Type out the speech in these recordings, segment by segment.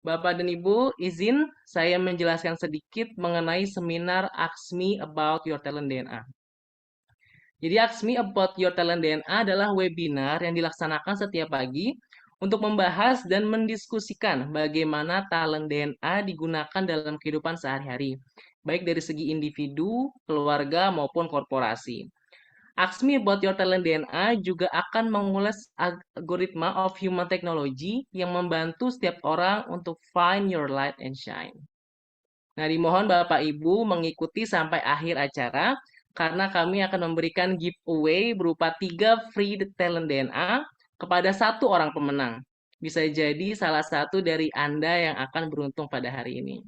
Bapak dan Ibu, izin saya menjelaskan sedikit mengenai seminar Ask Me About Your Talent DNA. Jadi Ask Me About Your Talent DNA adalah webinar yang dilaksanakan setiap pagi untuk membahas dan mendiskusikan bagaimana talent DNA digunakan dalam kehidupan sehari-hari, baik dari segi individu, keluarga, maupun korporasi. Ask Me About Your Talent DNA juga akan mengulas algoritma of human technology yang membantu setiap orang untuk find your light and shine. Nah, dimohon Bapak Ibu mengikuti sampai akhir acara karena kami akan memberikan giveaway berupa 3 free talent DNA kepada satu orang pemenang. Bisa jadi salah satu dari Anda yang akan beruntung pada hari ini.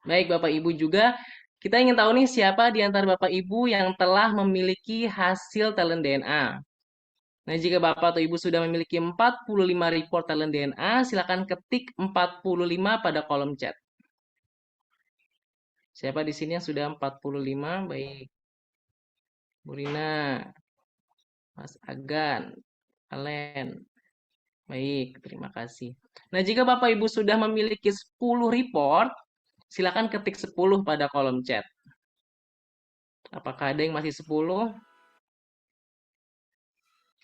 Baik, Bapak Ibu juga, kita ingin tahu nih siapa di antara Bapak Ibu yang telah memiliki hasil talent DNA. Nah, jika Bapak atau Ibu sudah memiliki 45 report talent DNA, silakan ketik 45 pada kolom chat. Siapa di sini yang sudah 45? Baik. Bu Rina, Mas Agan, Alen. Baik, terima kasih. Nah, jika Bapak Ibu sudah memiliki 10 report, silakan ketik 10 pada kolom chat. Apakah ada yang masih 10?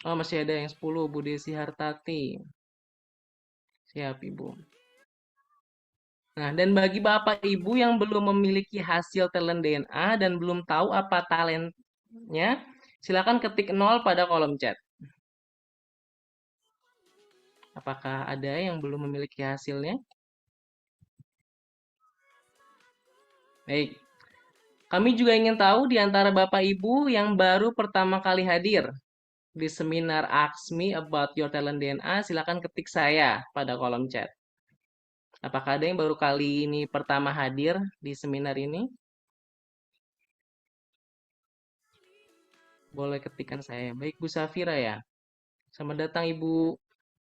Oh, masih ada yang 10, Bu Desi Hartati. Siap, Ibu. Nah, dan bagi Bapak Ibu yang belum memiliki hasil talent DNA dan belum tahu apa talentnya, silakan ketik 0 pada kolom chat. Apakah ada yang belum memiliki hasilnya? Baik. Kami juga ingin tahu di antara Bapak Ibu yang baru pertama kali hadir di seminar Ask Me About Your Talent DNA, silakan ketik saya pada kolom chat. Apakah ada yang baru kali ini pertama hadir di seminar ini? Boleh ketikkan saya. Baik, Bu Safira ya. Selamat datang Ibu.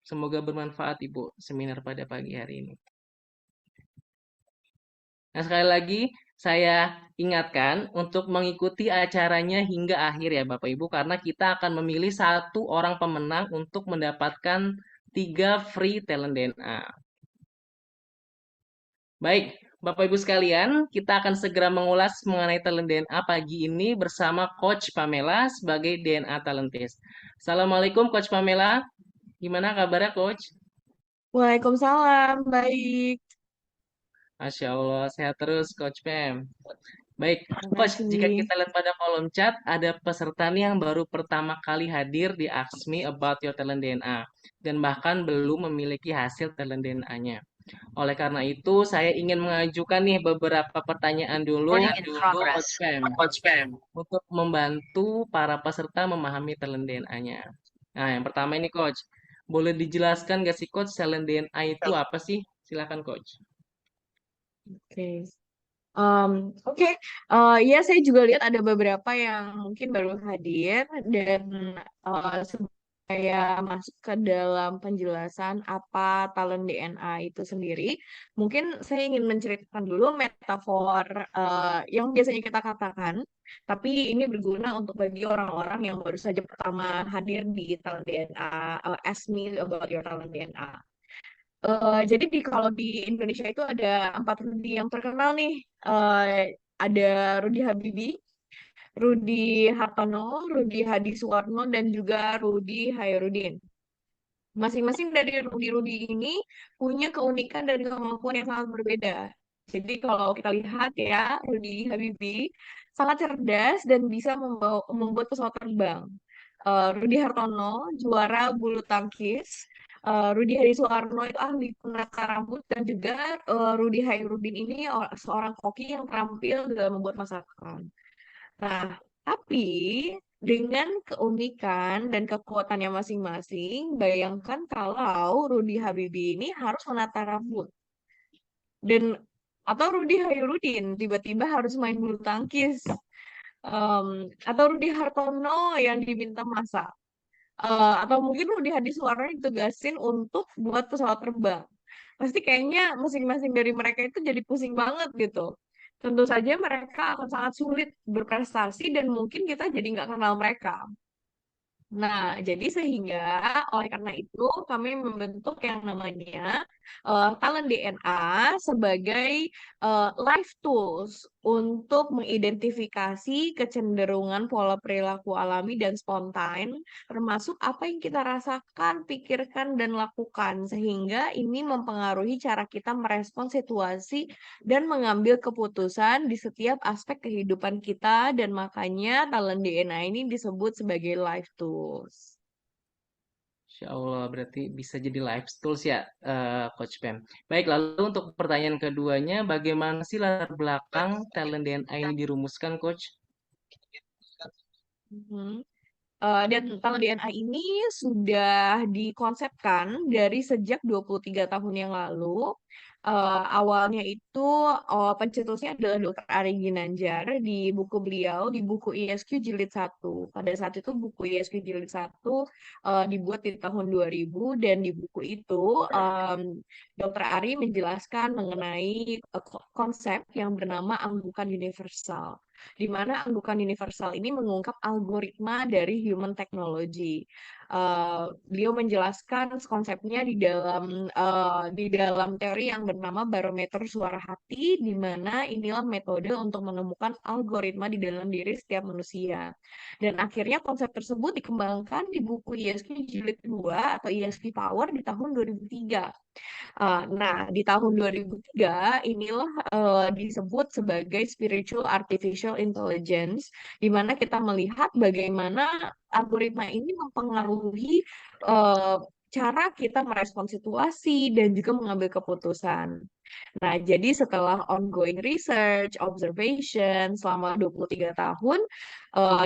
Semoga bermanfaat Ibu seminar pada pagi hari ini. Nah, sekali lagi saya ingatkan untuk mengikuti acaranya hingga akhir ya Bapak Ibu karena kita akan memilih satu orang pemenang untuk mendapatkan 3 free talent DNA. Baik, Bapak Ibu sekalian, kita akan segera mengulas mengenai talent DNA pagi ini bersama Coach Pamela sebagai DNA Talentist. Assalamualaikum Coach Pamela, gimana kabarnya Coach? Waalaikumsalam, baik. Masya Allah, sehat terus Coach Pam. Baik, Terima Coach, jika kasih. kita lihat pada kolom chat, ada peserta nih yang baru pertama kali hadir di Ask Me About Your Talent DNA, dan bahkan belum memiliki hasil talent DNA-nya. Oleh karena itu, saya ingin mengajukan nih beberapa pertanyaan dulu ke Coach Pam, untuk membantu para peserta memahami talent DNA-nya. Nah, yang pertama ini Coach, boleh dijelaskan nggak sih Coach, talent DNA itu apa sih? Silakan Coach. Oke. Oke. Ya saya juga lihat ada beberapa yang mungkin baru hadir dan sebelum saya masuk ke dalam penjelasan apa talent DNA itu sendiri, mungkin saya ingin menceritakan dulu metafor yang biasanya kita katakan, tapi ini berguna untuk bagi orang-orang yang baru saja pertama hadir di talent DNA, Ask Me About Your Talent DNA. Jadi kalau di Indonesia itu ada 4 Rudy yang terkenal nih. Ada Rudy Habibie, Rudy Hartono, Rudy Hadi Suwarno, dan juga Rudy Hairudin. Masing-masing dari Rudy-Rudy ini punya keunikan dan kemampuan yang sangat berbeda. Jadi kalau kita lihat ya, Rudy Habibie sangat cerdas dan bisa membuat pesawat terbang. Rudy Hartono, juara bulu tangkis. Rudy Hadi Suwarno itu ahli penata rambut dan juga Rudy Hairudin ini seorang koki yang terampil dalam membuat masakan. Nah, tapi dengan keunikan dan kekuatannya masing-masing, bayangkan kalau Rudy Habibie ini harus menata rambut dan atau Rudy Hairudin tiba-tiba harus main bulu tangkis. Atau Rudy Hartono yang diminta masak. Atau mungkin Rudy Hadisuwarno ditugasin untuk buat pesawat terbang. Pasti kayaknya masing-masing dari mereka itu jadi pusing banget gitu. Tentu saja mereka akan sangat sulit berprestasi dan mungkin kita jadi nggak kenal mereka. Nah, jadi sehingga oleh karena itu kami membentuk yang namanya talent DNA sebagai life tools untuk mengidentifikasi kecenderungan pola perilaku alami dan spontan, termasuk apa yang kita rasakan, pikirkan, dan lakukan, sehingga ini mempengaruhi cara kita merespon situasi dan mengambil keputusan di setiap aspek kehidupan kita, dan makanya talent DNA ini disebut sebagai life tools. Insya Allah, berarti bisa jadi life tools ya, Coach Pem. Baik, lalu untuk pertanyaan keduanya, bagaimana sih latar belakang talent DNA ini dirumuskan, Coach? Mhm. Dan talent DNA ini sudah dikonsepkan dari sejak 23 tahun yang lalu. Awalnya itu pencetusnya adalah Dr. Ari Ginanjar di buku beliau, di buku ISQ Jilid 1. Pada saat itu buku ISQ Jilid 1 dibuat di tahun 2000, dan di buku itu Dr. Ari menjelaskan mengenai konsep yang bernama anggukan universal, di mana anggukan universal ini mengungkap algoritma dari human technology. Beliau menjelaskan konsepnya di dalam teori yang bernama barometer suara hati, di mana inilah metode untuk menemukan algoritma di dalam diri setiap manusia. Dan akhirnya konsep tersebut dikembangkan di buku ESP Jilid 2 atau ESP Power di tahun 2003. Nah, di tahun 2003 inilah disebut sebagai spiritual artificial intelligence, di mana kita melihat bagaimana algoritma ini mempengaruhi eh, cara kita merespon situasi dan juga mengambil keputusan. Nah, jadi setelah ongoing research, observation selama 23 tahun,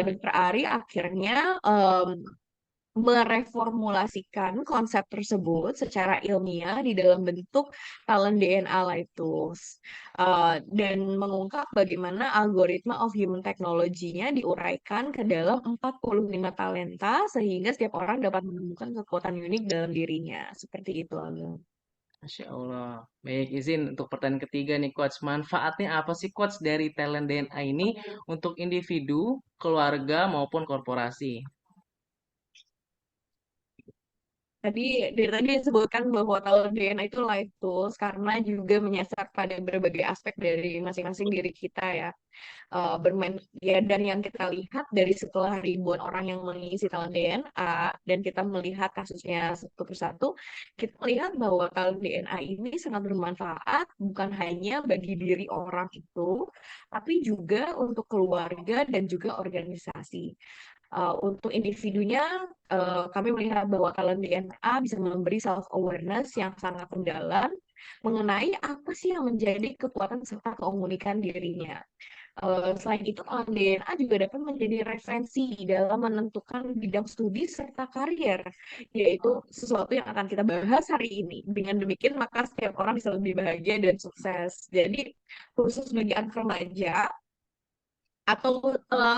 Dr. Ari akhirnya mereformulasikan konsep tersebut secara ilmiah di dalam bentuk talent DNA Light Tools, dan mengungkap bagaimana algoritma of human technology-nya diuraikan ke dalam 45 talenta sehingga setiap orang dapat menemukan kekuatan unik dalam dirinya. Seperti itu, Agil. Masya Allah. Baik, izin untuk pertanyaan ketiga nih, Coach. Manfaatnya apa sih, Coach, dari talent DNA ini untuk individu, keluarga, maupun korporasi? Tadi dari tadi disebutkan bahwa talent DNA itu life tools karena juga menyasar pada berbagai aspek dari masing-masing diri kita ya. Bermain ya, dan yang kita lihat dari setelah ribuan orang yang mengisi talent DNA dan kita melihat kasusnya satu persatu, kita melihat bahwa talent DNA ini sangat bermanfaat bukan hanya bagi diri orang itu, tapi juga untuk keluarga dan juga organisasi. Untuk individunya, kami melihat bahwa talent DNA bisa memberi self awareness yang sangat mendalam mengenai apa sih yang menjadi kekuatan serta keunikan dirinya. Selain itu, DNA juga dapat menjadi referensi dalam menentukan bidang studi serta karier, yaitu sesuatu yang akan kita bahas hari ini. Dengan demikian, maka setiap orang bisa lebih bahagia dan sukses. Jadi, khusus bagi anak remaja, atau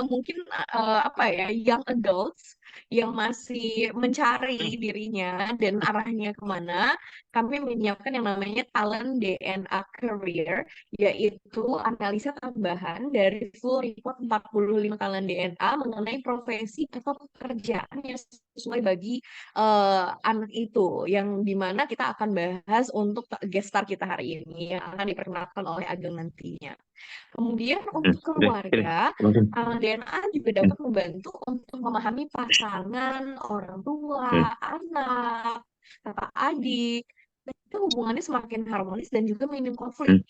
mungkin apa ya, young adults yang masih mencari dirinya dan arahnya kemana, kami menyiapkan yang namanya talent DNA career, yaitu analisa tambahan dari full report 45 talent DNA mengenai profesi atau pekerjaan yang sesuai bagi anak itu, yang dimana kita akan bahas untuk guest star kita hari ini yang akan diperkenalkan oleh Ageng nantinya. Kemudian untuk Oke, oke. keluarga, Mungkin. DNA juga dapat membantu untuk memahami pasangan, orang Hmm. tua, anak, kakak adik, dan itu hubungannya semakin harmonis dan juga minim konflik.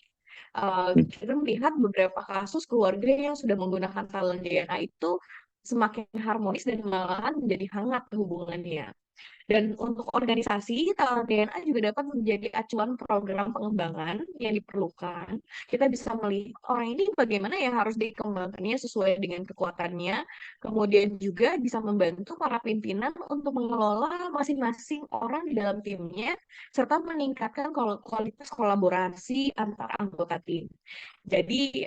Hmm. Kita melihat beberapa kasus keluarga yang sudah menggunakan talent DNA itu semakin harmonis dan malahan menjadi hangat hubungannya. Dan untuk organisasi, talent DNA juga dapat menjadi acuan program pengembangan yang diperlukan. Kita bisa melihat orang ini bagaimana yang harus dikembangkannya sesuai dengan kekuatannya. Kemudian juga bisa membantu para pimpinan untuk mengelola masing-masing orang di dalam timnya, serta meningkatkan kualitas kolaborasi antar anggota tim. Jadi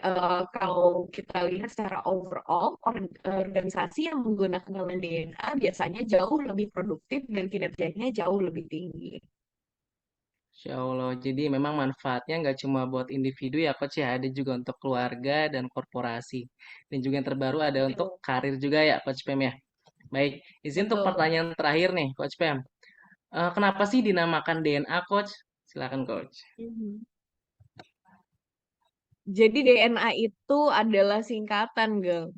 kalau kita lihat secara overall, organisasi yang menggunakan talent DNA biasanya jauh lebih produktif dan kinerjanya jauh lebih tinggi. Insya Allah. Jadi memang manfaatnya nggak cuma buat individu ya, Coach ya, ada juga untuk keluarga dan korporasi. Dan juga yang terbaru ada untuk Betul. karir juga ya, Coach Pem ya. Baik, izin untuk Betul. pertanyaan terakhir nih, Coach Pem. Kenapa sih dinamakan DNA, Coach? Silakan Coach. Mhm. Jadi DNA itu adalah singkatan, Geng.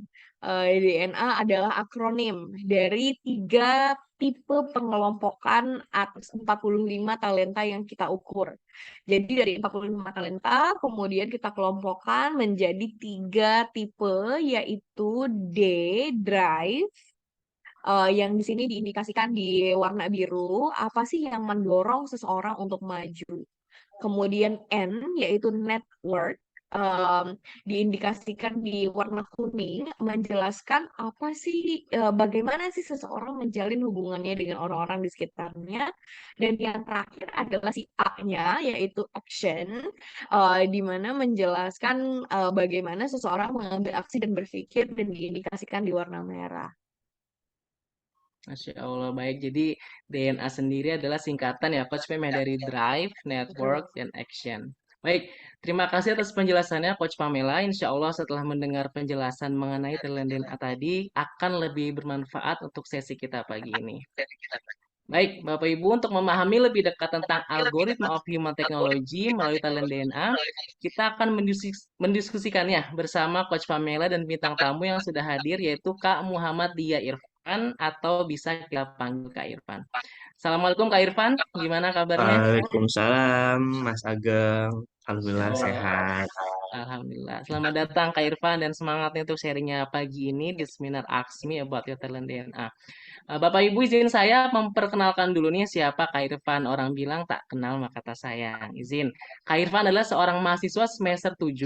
DNA adalah akronim dari 3 tipe pengelompokan atas 45 talenta yang kita ukur. Jadi dari 45 talenta, kemudian kita kelompokkan menjadi 3 tipe, yaitu D, drive, yang di sini diindikasikan di warna biru, apa sih yang mendorong seseorang untuk maju. Kemudian N, yaitu network, em, diindikasikan di warna kuning, menjelaskan apa sih, bagaimana sih seseorang menjalin hubungannya dengan orang-orang di sekitarnya. Dan yang terakhir adalah si A-nya, yaitu action, di mana menjelaskan bagaimana seseorang mengambil aksi dan berpikir, dan diindikasikan di warna merah. Masya Allah, baik. Jadi DNA sendiri adalah singkatan ya, Coach Pam, ya, dari drive, network, Betul. dan action. Baik, terima kasih atas penjelasannya Coach Pamela. Insya Allah setelah mendengar penjelasan mengenai talent DNA tadi akan lebih bermanfaat untuk sesi kita pagi ini. Baik, Bapak Ibu, untuk memahami lebih dekat tentang algoritma of human technology melalui talent DNA, kita akan mendiskusikannya bersama Coach Pamela dan bintang tamu yang sudah hadir, yaitu Kak Muhammad Dia Irfan, atau bisa kita panggil Kak Irfan. Assalamualaikum Kak Irfan, gimana kabarnya? Waalaikumsalam, Mas Ageng. Masya Alhamdulillah Allah. sehat. Alhamdulillah. Selamat datang Kak Irfan dan semangatnya untuk sharingnya pagi ini di seminar Ask Me About Your Talent DNA. Bapak Ibu, izin saya memperkenalkan dulu nih siapa Kak Irfan. Orang bilang tak kenal maka tak sayang. Izin. Kak Irfan adalah seorang mahasiswa semester 7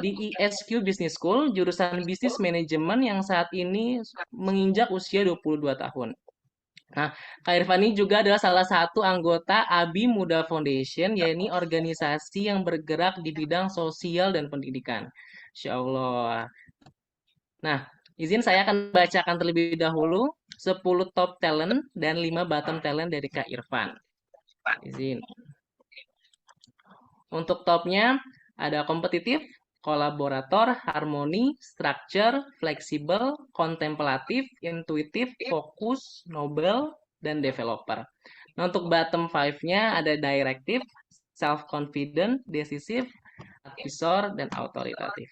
di ISQ Business School, jurusan Bisnis Manajemen yang saat ini menginjak usia 22 tahun. Nah, Kak Irfan ini juga adalah salah satu anggota ABI Muda Foundation, yaitu organisasi yang bergerak di bidang sosial dan pendidikan. Insya Allah. Nah, izin saya akan bacakan terlebih dahulu 10 top talent dan 5 bottom talent dari Kak Irfan. Izin. Untuk topnya ada kompetitif, kolaborator, harmoni, structure, fleksibel, kontemplatif, intuitif, fokus, nobel, dan developer. Nah, untuk bottom 5-nya ada directive, self-confident, decisive, advisor, dan autoritatif.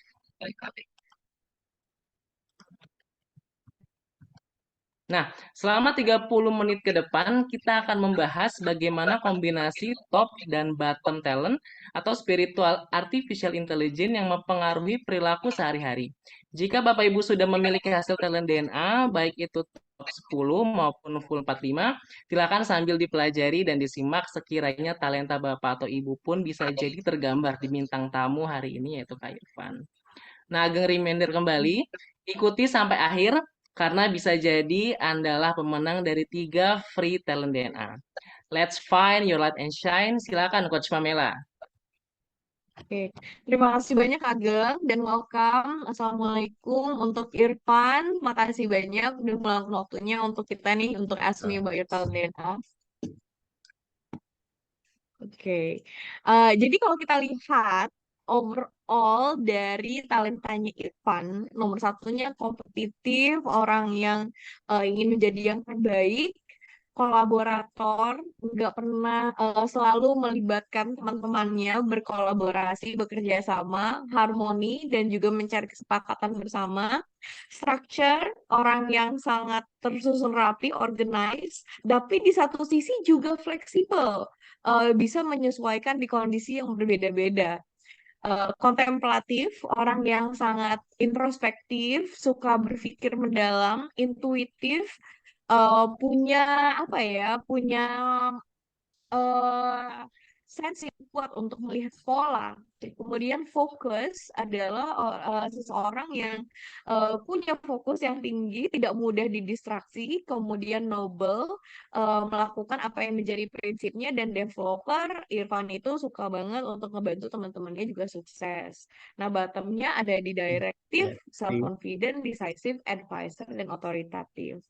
Nah, selama 30 menit ke depan, kita akan membahas bagaimana kombinasi top dan bottom talent atau spiritual artificial intelligence yang mempengaruhi perilaku sehari-hari. Jika Bapak Ibu sudah memiliki hasil talent DNA, baik itu top 10 maupun full 45, silakan sambil dipelajari dan disimak sekiranya talenta Bapak atau Ibu pun bisa jadi tergambar di bintang tamu hari ini, yaitu Kak Irfan. Nah, ageng reminder kembali, ikuti sampai akhir karena bisa jadi Andalah pemenang dari 3 free talent DNA. Let's find your light and shine. Silakan Coach Pamela. Oke, terima kasih banyak Ageng dan welcome. Assalamualaikum untuk Irfan. Makasih banyak udah meluangkan waktunya untuk kita nih untuk Ask Me About Your Talent DNA. Oke, jadi kalau kita lihat overall dari talentanya Irfan, nomor satunya kompetitif, orang yang ingin menjadi yang terbaik, kolaborator, nggak pernah selalu melibatkan teman-temannya, berkolaborasi, bekerja sama, harmoni, dan juga mencari kesepakatan bersama. Structure, orang yang sangat tersusun rapi, organized, tapi di satu sisi juga fleksibel, bisa menyesuaikan di kondisi yang berbeda-beda. Kontemplatif, orang yang sangat introspektif, suka berpikir mendalam, intuitif, punya apa ya, punya eh sense yang kuat untuk melihat pola. Kemudian fokus adalah seseorang yang punya fokus yang tinggi, tidak mudah didistraksi. Kemudian noble, melakukan apa yang menjadi prinsipnya. Dan developer, Irfan itu suka banget untuk ngebantu teman-temannya juga sukses. Nah, bottomnya ada di directive, self-confident, decisive, advisor, dan otoritatif.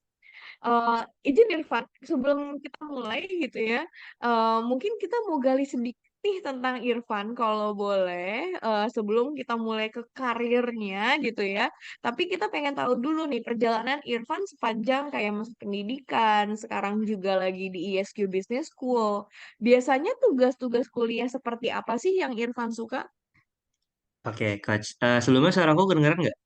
Izin Irfan, sebelum kita mulai gitu ya, mungkin kita mau gali sedikit nih tentang Irfan kalau boleh sebelum kita mulai ke karirnya gitu ya. Tapi kita pengen tahu dulu nih perjalanan Irfan sepanjang kayak masuk pendidikan, sekarang juga lagi di ISQ Business School. Biasanya tugas-tugas kuliah seperti apa sih yang Irfan suka? Oke, Coach. Sebelumnya suaraku kedengeran nggak?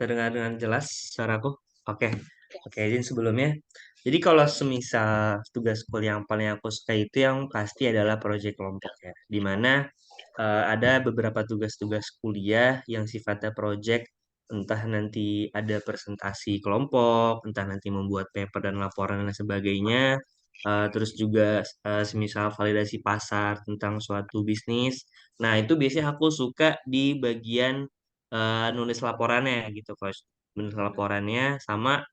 Terdengar dengan jelas suaraku? Oke. Oke, izin sebelumnya. Jadi kalau semisal tugas kuliah yang paling aku suka itu yang pasti adalah proyek kelompok ya. Di mana ada beberapa tugas-tugas kuliah yang sifatnya proyek, entah nanti ada presentasi kelompok, entah nanti membuat paper dan laporan dan sebagainya. Terus juga semisal validasi pasar tentang suatu bisnis. Nah, itu biasanya aku suka di bagian nulis laporannya gitu, Coach. Nulis laporannya sama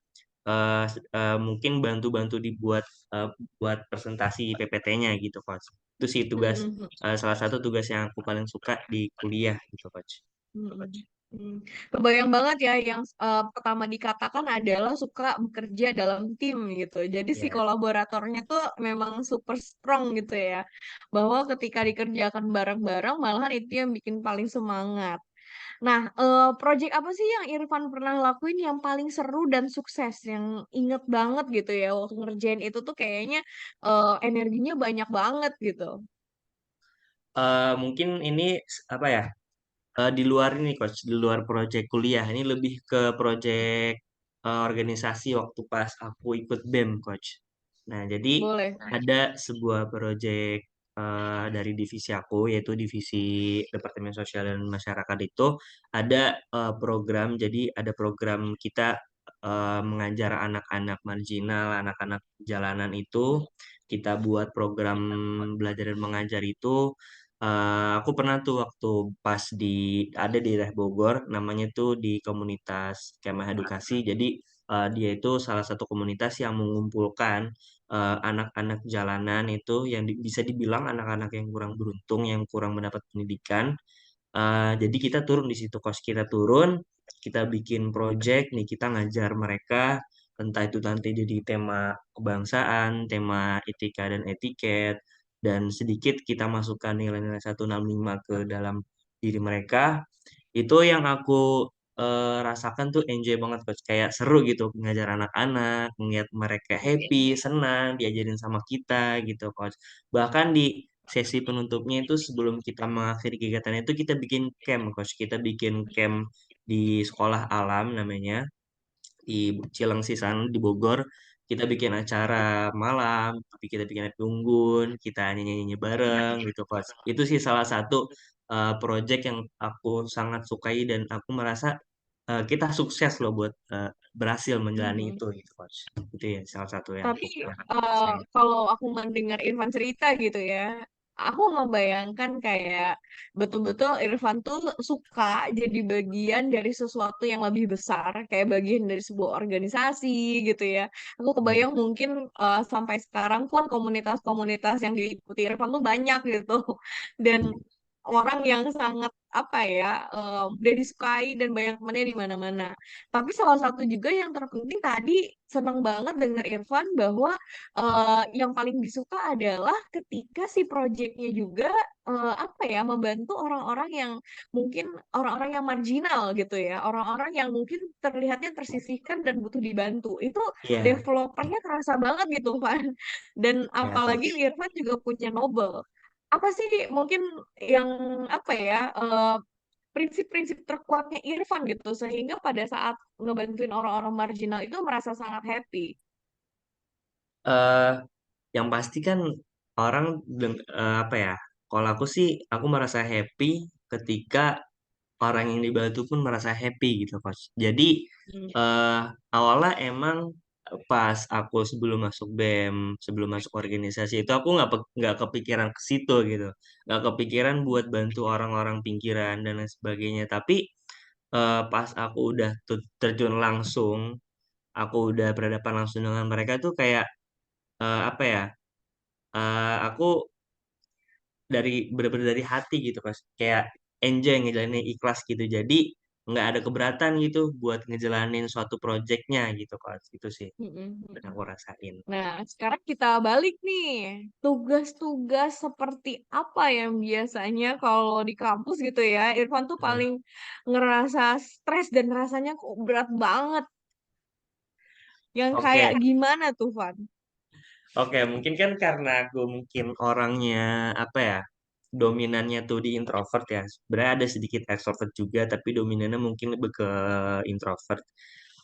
mungkin bantu-bantu dibuat buat presentasi PPT-nya gitu, Coach. Itu sih tugas Mm-mm. salah satu tugas yang aku paling suka di kuliah gitu, Coach. Mm-mm. Hmm. Kebayang banget ya yang pertama dikatakan adalah suka bekerja dalam tim gitu. Jadi si Ya. kolaboratornya tuh memang super strong gitu ya. Bahwa ketika dikerjakan bareng-bareng malahan itu yang bikin paling semangat. Nah, project apa sih yang Irfan pernah lakuin yang paling seru dan sukses? Yang inget banget gitu ya waktu ngerjain itu tuh kayaknya energinya banyak banget gitu. Mungkin ini apa ya? Di luar ini, Coach, di luar proyek kuliah. Ini lebih ke proyek organisasi waktu pas aku ikut BEM, Coach. Nah, jadi Boleh. ada sebuah proyek dari divisi aku, yaitu divisi Departemen Sosial dan Masyarakat itu ada program. Jadi ada program kita mengajar anak-anak marginal, anak-anak jalanan itu. Kita buat program belajar dan mengajar itu. Aku pernah tuh waktu pas ada di daerah Bogor, namanya tuh di komunitas Kemah Edukasi. Jadi dia itu salah satu komunitas yang mengumpulkan anak-anak jalanan itu yang bisa dibilang anak-anak yang kurang beruntung, yang kurang mendapat pendidikan. Jadi kita turun di situ, kos kita turun, kita bikin project nih, kita ngajar mereka entah itu nanti jadi tema kebangsaan, tema etika dan etiket, dan sedikit kita masukkan nilai-nilai 165 ke dalam diri mereka. Itu yang aku rasakan tuh enjoy banget, Coach. Kayak seru gitu ngajar anak-anak, ngeliat mereka happy, senang, diajarin sama kita gitu, Coach. Bahkan di sesi penutupnya itu sebelum kita mengakhiri kegiatan itu kita bikin camp, Coach. Kita bikin camp di sekolah alam namanya di Cilengsi sana di Bogor. Kita bikin acara malam, tapi kita bikin api unggun, kita nyanyi-nyanyi bareng gitu, Coach. Itu sih salah satu project yang aku sangat sukai dan aku merasa kita sukses loh buat berhasil menjalani Mhm. itu gitu, Coach. Itu ya salah satu yang Tapi aku sayang. kalau aku mendengar Irfan cerita gitu ya, aku membayangkan kayak betul-betul Irfan tuh suka jadi bagian dari sesuatu yang lebih besar, kayak bagian dari sebuah organisasi gitu ya. Aku kebayang mungkin sampai sekarang pun komunitas-komunitas yang diikuti Irfan tuh banyak gitu. Dan orang yang sangat apa ya udah disukai dan banyak temannya di mana-mana. Tapi salah satu juga yang terpenting tadi senang banget dengar Irfan bahwa yang paling disuka adalah ketika si proyeknya juga apa ya membantu orang-orang yang mungkin orang-orang yang marginal gitu ya, orang-orang yang mungkin terlihatnya tersisihkan dan butuh dibantu. Itu Iya, developernya terasa banget gitu, Pak. Dan ya, apalagi Coach. Irfan juga punya Nobel. Apa sih mungkin yang apa ya prinsip-prinsip terkuatnya Irfan gitu sehingga pada saat ngebantuin orang-orang marginal itu merasa sangat happy. eh yang pasti kan orang apa ya? Kalau aku sih, aku merasa happy ketika orang yang dibantu pun merasa happy gitu, Coach. Jadi Hmm. eh awalnya emang pas aku sebelum masuk BEM, sebelum masuk organisasi itu aku nggak kepikiran ke situ gitu, nggak kepikiran buat bantu orang-orang pinggiran dan lain sebagainya. Tapi pas aku udah terjun langsung, aku udah berhadapan langsung dengan mereka tuh kayak apa ya? Aku bener-bener dari hati gitu, Mas, kayak enjoy ngejalanin ikhlas gitu. Jadi nggak ada keberatan gitu buat ngejalanin suatu projectnya gitu Coach. Itu sih Mm-mm. yang aku rasain. Nah, sekarang kita balik nih. Tugas-tugas seperti apa yang biasanya kalau di kampus gitu ya, Irfan tuh Hmm. paling ngerasa stres dan rasanya kok berat banget. Yang Oke, kayak gimana tuh, Van? oke, mungkin kan karena aku mungkin orangnya apa ya, dominannya tuh di introvert ya. Sebenarnya ada sedikit extrovert juga, tapi dominannya mungkin lebih ke introvert.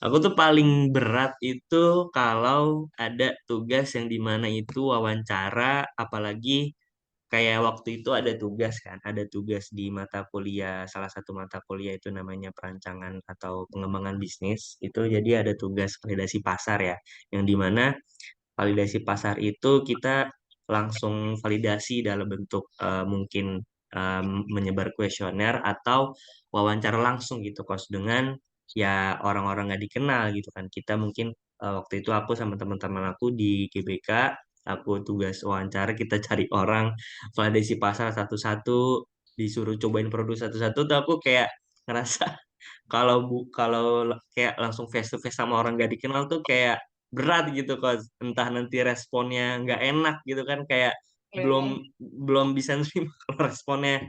Aku tuh paling berat itu kalau ada tugas yang dimana itu wawancara, apalagi kayak waktu itu ada tugas kan, ada tugas di mata kuliah, salah satu mata kuliah itu namanya perancangan atau pengembangan bisnis. Itu jadi ada tugas validasi pasar ya, yang dimana validasi pasar itu kita langsung validasi dalam bentuk mungkin menyebar kuesioner atau wawancara langsung gitu kos dengan ya orang-orang nggak dikenal gitu kan. Kita mungkin waktu itu aku sama teman-teman aku di GBK, aku tugas wawancara, kita cari orang validasi pasar satu-satu, disuruh cobain produk satu-satu tuh aku kayak ngerasa kalau kayak langsung face to face sama orang gak dikenal tuh kayak berat gitu kok, entah nanti responnya nggak enak gitu kan, kayak belum Oke. belum bisa nerima kalau responnya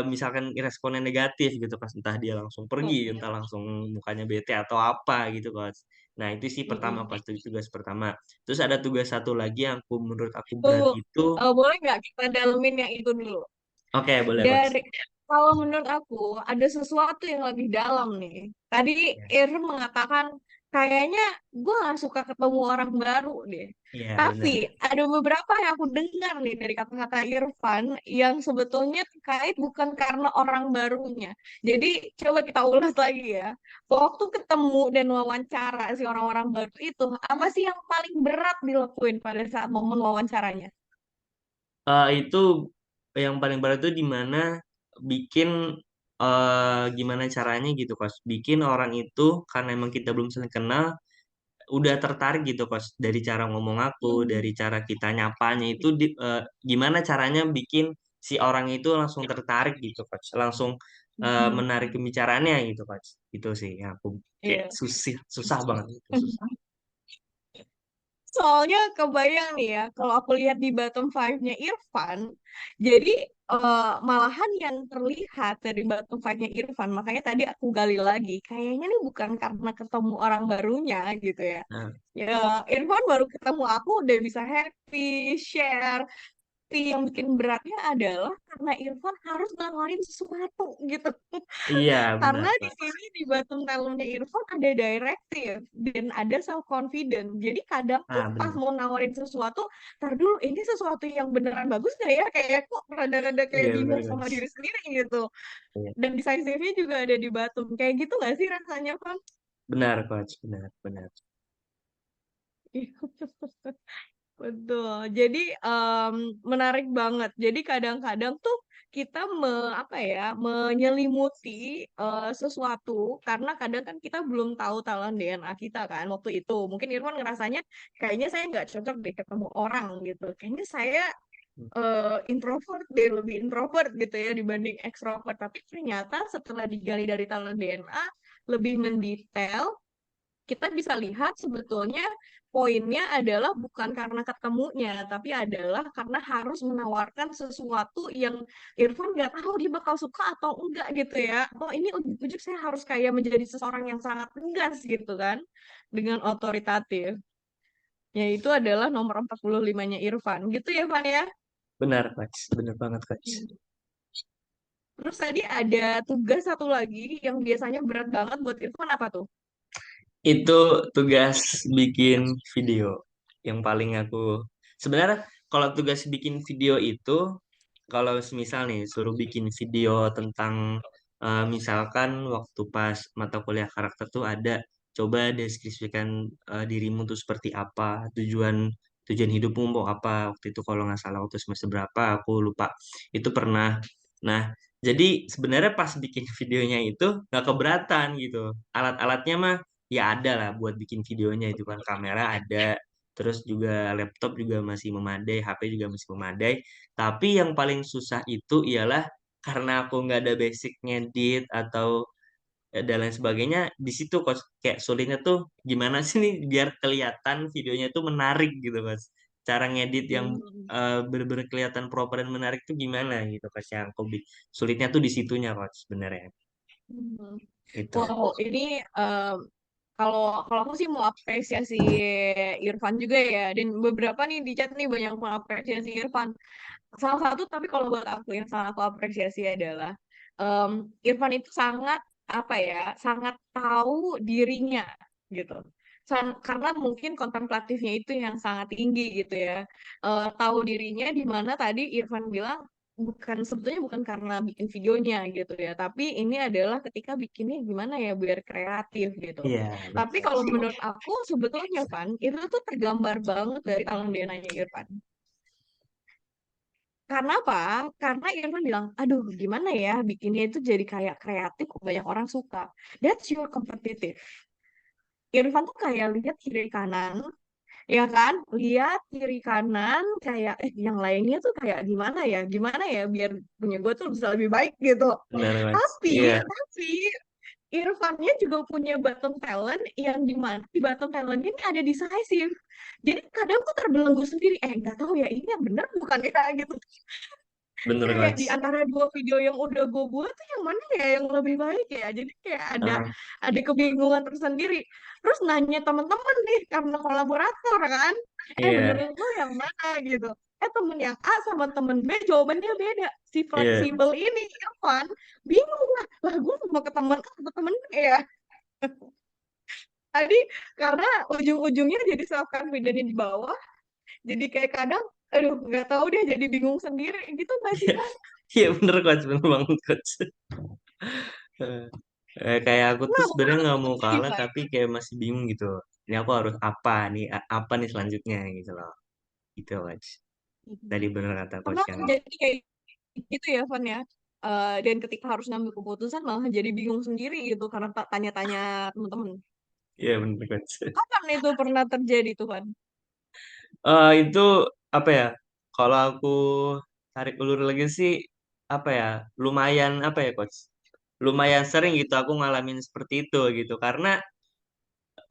misalkan responnya negatif gitu pas, entah dia langsung pergi, Mm-mm. entah langsung mukanya bete atau apa gitu kos. Nah itu sih pertama, Mm-mm. pas tugas pertama. Terus ada tugas satu lagi yang menurut aku berat Tuh, itu. boleh nggak kita dalemin yang itu dulu? Oke, boleh kos. Dari kalau menurut aku ada sesuatu yang lebih dalam nih. Tadi Ya, Irfan mengatakan kayaknya gue gak suka ketemu orang baru deh. iya benar. Tapi ada beberapa yang aku dengar nih dari kata-kata Irfan yang sebetulnya terkait bukan karena orang barunya. Jadi coba kita ulas lagi ya. Waktu ketemu dan wawancara si orang-orang baru itu, apa sih yang paling berat dilakuin pada saat momen wawancaranya? Itu yang paling berat itu di mana bikin gimana caranya gitu Kos. Bikin orang itu karena emang kita belum saling kenal udah tertarik gitu Kos, dari cara ngomong aku, Hmm. dari cara kita nyapanya itu gimana caranya bikin si orang itu langsung tertarik gitu Kos. Langsung Hmm. menarik pembicaraannya gitu Kos. Itu sih yang aku kayak Iya. susah susah banget itu, susah. Soalnya kebayang nih ya, kalau aku lihat di bottom five-nya Irfan, jadi malahan yang terlihat dari bottom five-nya Irfan, makanya tadi aku gali lagi, kayaknya nih bukan karena ketemu orang barunya gitu ya. Nah, Ya, Irfan baru ketemu aku udah bisa happy, share, tapi yang bikin beratnya adalah karena Irfan harus nawarin sesuatu gitu. iya benar Karena di Kos. sini di bottom talentnya Irfan ada directive dan ada self confident. Jadi kadang tuh Ah pas benar. mau nawarin sesuatu, tar dulu ini sesuatu yang beneran bagus gak ya? Kayak kok rada-rada kayak Iya benar bingung sama Kos. diri sendiri gitu. Iya. Dan decisive-nya juga ada di bottom. Kayak gitu gak sih rasanya, Van? Benar Coach, benar benar. Betul. Jadi menarik banget. Jadi kadang-kadang tuh kita apa ya, menyelimuti sesuatu karena kadang kan kita belum tahu talent DNA kita kan waktu itu. Mungkin Irfan ngerasanya kayaknya saya nggak cocok deh ketemu orang gitu. Kayaknya saya introvert deh, lebih introvert gitu ya dibanding ekstrovert. Tapi ternyata setelah digali dari talent DNA lebih mendetail kita bisa lihat sebetulnya poinnya adalah bukan karena ketemunya, tapi adalah karena harus menawarkan sesuatu yang Irfan nggak tahu dia bakal suka atau enggak gitu ya. Oh ini ujuk-ujuk saya harus kayak menjadi seseorang yang sangat tegas gitu kan, dengan otoritatif. Yaitu adalah nomor 45-nya Irfan. Gitu ya, Van ya? Benar Coach, benar banget Coach. Terus tadi ada tugas satu lagi yang biasanya berat banget buat Irfan apa tuh? Itu tugas bikin video yang paling aku sebenarnya, kalau tugas bikin video itu, kalau misal nih suruh bikin video tentang misalkan waktu pas mata kuliah karakter tuh ada, coba deskripsikan dirimu tuh seperti apa, tujuan tujuan hidupmu mau apa, waktu itu kalau nggak salah waktu semester berapa aku lupa, itu pernah. Nah, jadi sebenarnya pas bikin videonya itu nggak keberatan gitu, alat-alatnya mah ya ada lah buat bikin videonya, itu kan kamera ada, terus juga laptop juga masih memadai, HP juga masih memadai. Tapi yang paling susah itu ialah karena aku nggak ada basic ngedit atau dan lain sebagainya. Di situ Coach kayak sulitnya tuh gimana sih nih biar kelihatan videonya tuh menarik gitu Coach. Cara ngedit yang Hmm. bener-bener kelihatan proper dan menarik tuh gimana gitu Coach, yang sulitnya tuh di situnya Coach sebenarnya Hmm. gitu. Wow, ini kalau kalau aku sih mau apresiasi Irfan juga ya, dan beberapa nih di chat nih banyak mengapresiasi Irfan. Salah satu tapi kalau buat aku yang sangat aku apresiasi adalah em, Irfan itu sangat apa ya, sangat tahu dirinya gitu. Karena mungkin kontemplatifnya itu yang sangat tinggi gitu ya. Tahu dirinya di mana tadi Irfan bilang bukan sebetulnya bukan karena bikin videonya gitu ya, tapi ini adalah ketika bikinnya gimana ya biar kreatif gitu. Iya Tapi betul. kalau menurut aku sebetulnya Van itu tuh tergambar banget dari talent DNA-nya Irfan. Karena apa? Karena Irfan bilang, aduh gimana ya bikinnya itu jadi kayak kreatif, kok banyak orang suka. That's your competitive. Irfan tuh kayak lihat kiri kanan, ya kan? Lihat kiri kanan kayak, yang lainnya tuh kayak gimana ya biar punya gue tuh bisa lebih baik gitu. Benar Coach. Tapi, Iya. tapi Irfannya juga punya bottom talent yang di mana di bottom talent ini ada decisive. Jadi kadang tuh terbelenggu sendiri, nggak tahu ya ini yang benar bukan ya gitu. Bener Kayak di Coach. antara dua video yang udah gue buat tuh yang mana ya yang lebih baik ya, jadi kayak ada Ah, ada kebingungan tersendiri, terus nanya teman-teman nih karena kolaborator kan, iya. menurut lo yang mana gitu, temen yang A sama temen B jawabannya beda, si Iya. fleksibel ini Irfan bingung lah gue mau ke temen A atau temen B ya. Tadi karena ujung-ujungnya jadi self confident di bawah, jadi kayak kadang aduh nggak tahu deh jadi bingung sendiri gitu nggak sih Iya. Van? Iya bener Coach, bener banget Coach. Eh, kayak aku tuh Nah, sebenarnya nggak mau jadi kalah Van. tapi kayak masih bingung gitu. Ini aku harus apa nih, apa nih selanjutnya gitu loh. Gitu Coach. Tadi bener kata Coach Pernah yang jadi kayak gitu ya, Van ya. Dan ketika harus ngambil keputusan malah jadi bingung sendiri gitu karena tanya-tanya teman-teman. iya bener Coach. Kapan itu pernah terjadi tuh, Van? Itu apa ya? Kalau aku tarik ulur lagi sih apa ya? Lumayan apa ya Coach? Lumayan sering gitu aku ngalamin seperti itu gitu karena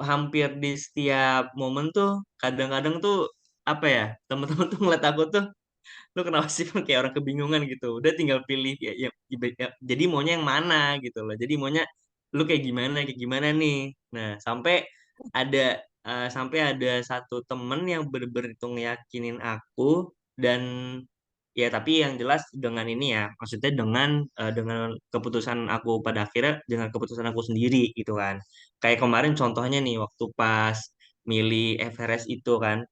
hampir di setiap momen tuh kadang-kadang tuh apa ya? Teman-teman tuh ngeliat aku tuh lu kenapa sih kayak orang kebingungan gitu, udah tinggal pilih jadi maunya yang mana gitu loh, jadi maunya lu kayak gimana nih. Nah ada sampai ada satu temen yang bener-bener itu ngeyakinin aku dan ya tapi yang jelas dengan ini ya maksudnya dengan keputusan aku pada akhirnya dengan keputusan aku sendiri gitu kan, kayak kemarin contohnya nih waktu pas milih Everest itu kan.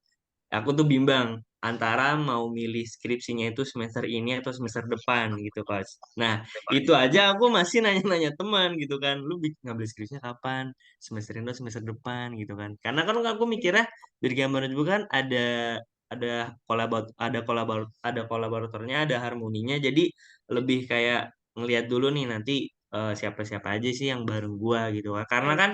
Aku tuh bimbang antara mau milih skripsinya itu semester ini atau semester depan gitu, Coach. Nah, itu aja aku masih nanya-nanya teman gitu kan. Lu ngambil skripsinya kapan? Semester ini atau semester depan gitu kan. Karena kan aku mikirnya dari gambar juga kan ada ada kolaboratornya, ada harmoninya. Jadi lebih kayak ngelihat dulu nih nanti siapa-siapa aja sih yang bareng gua gitu kan. Karena kan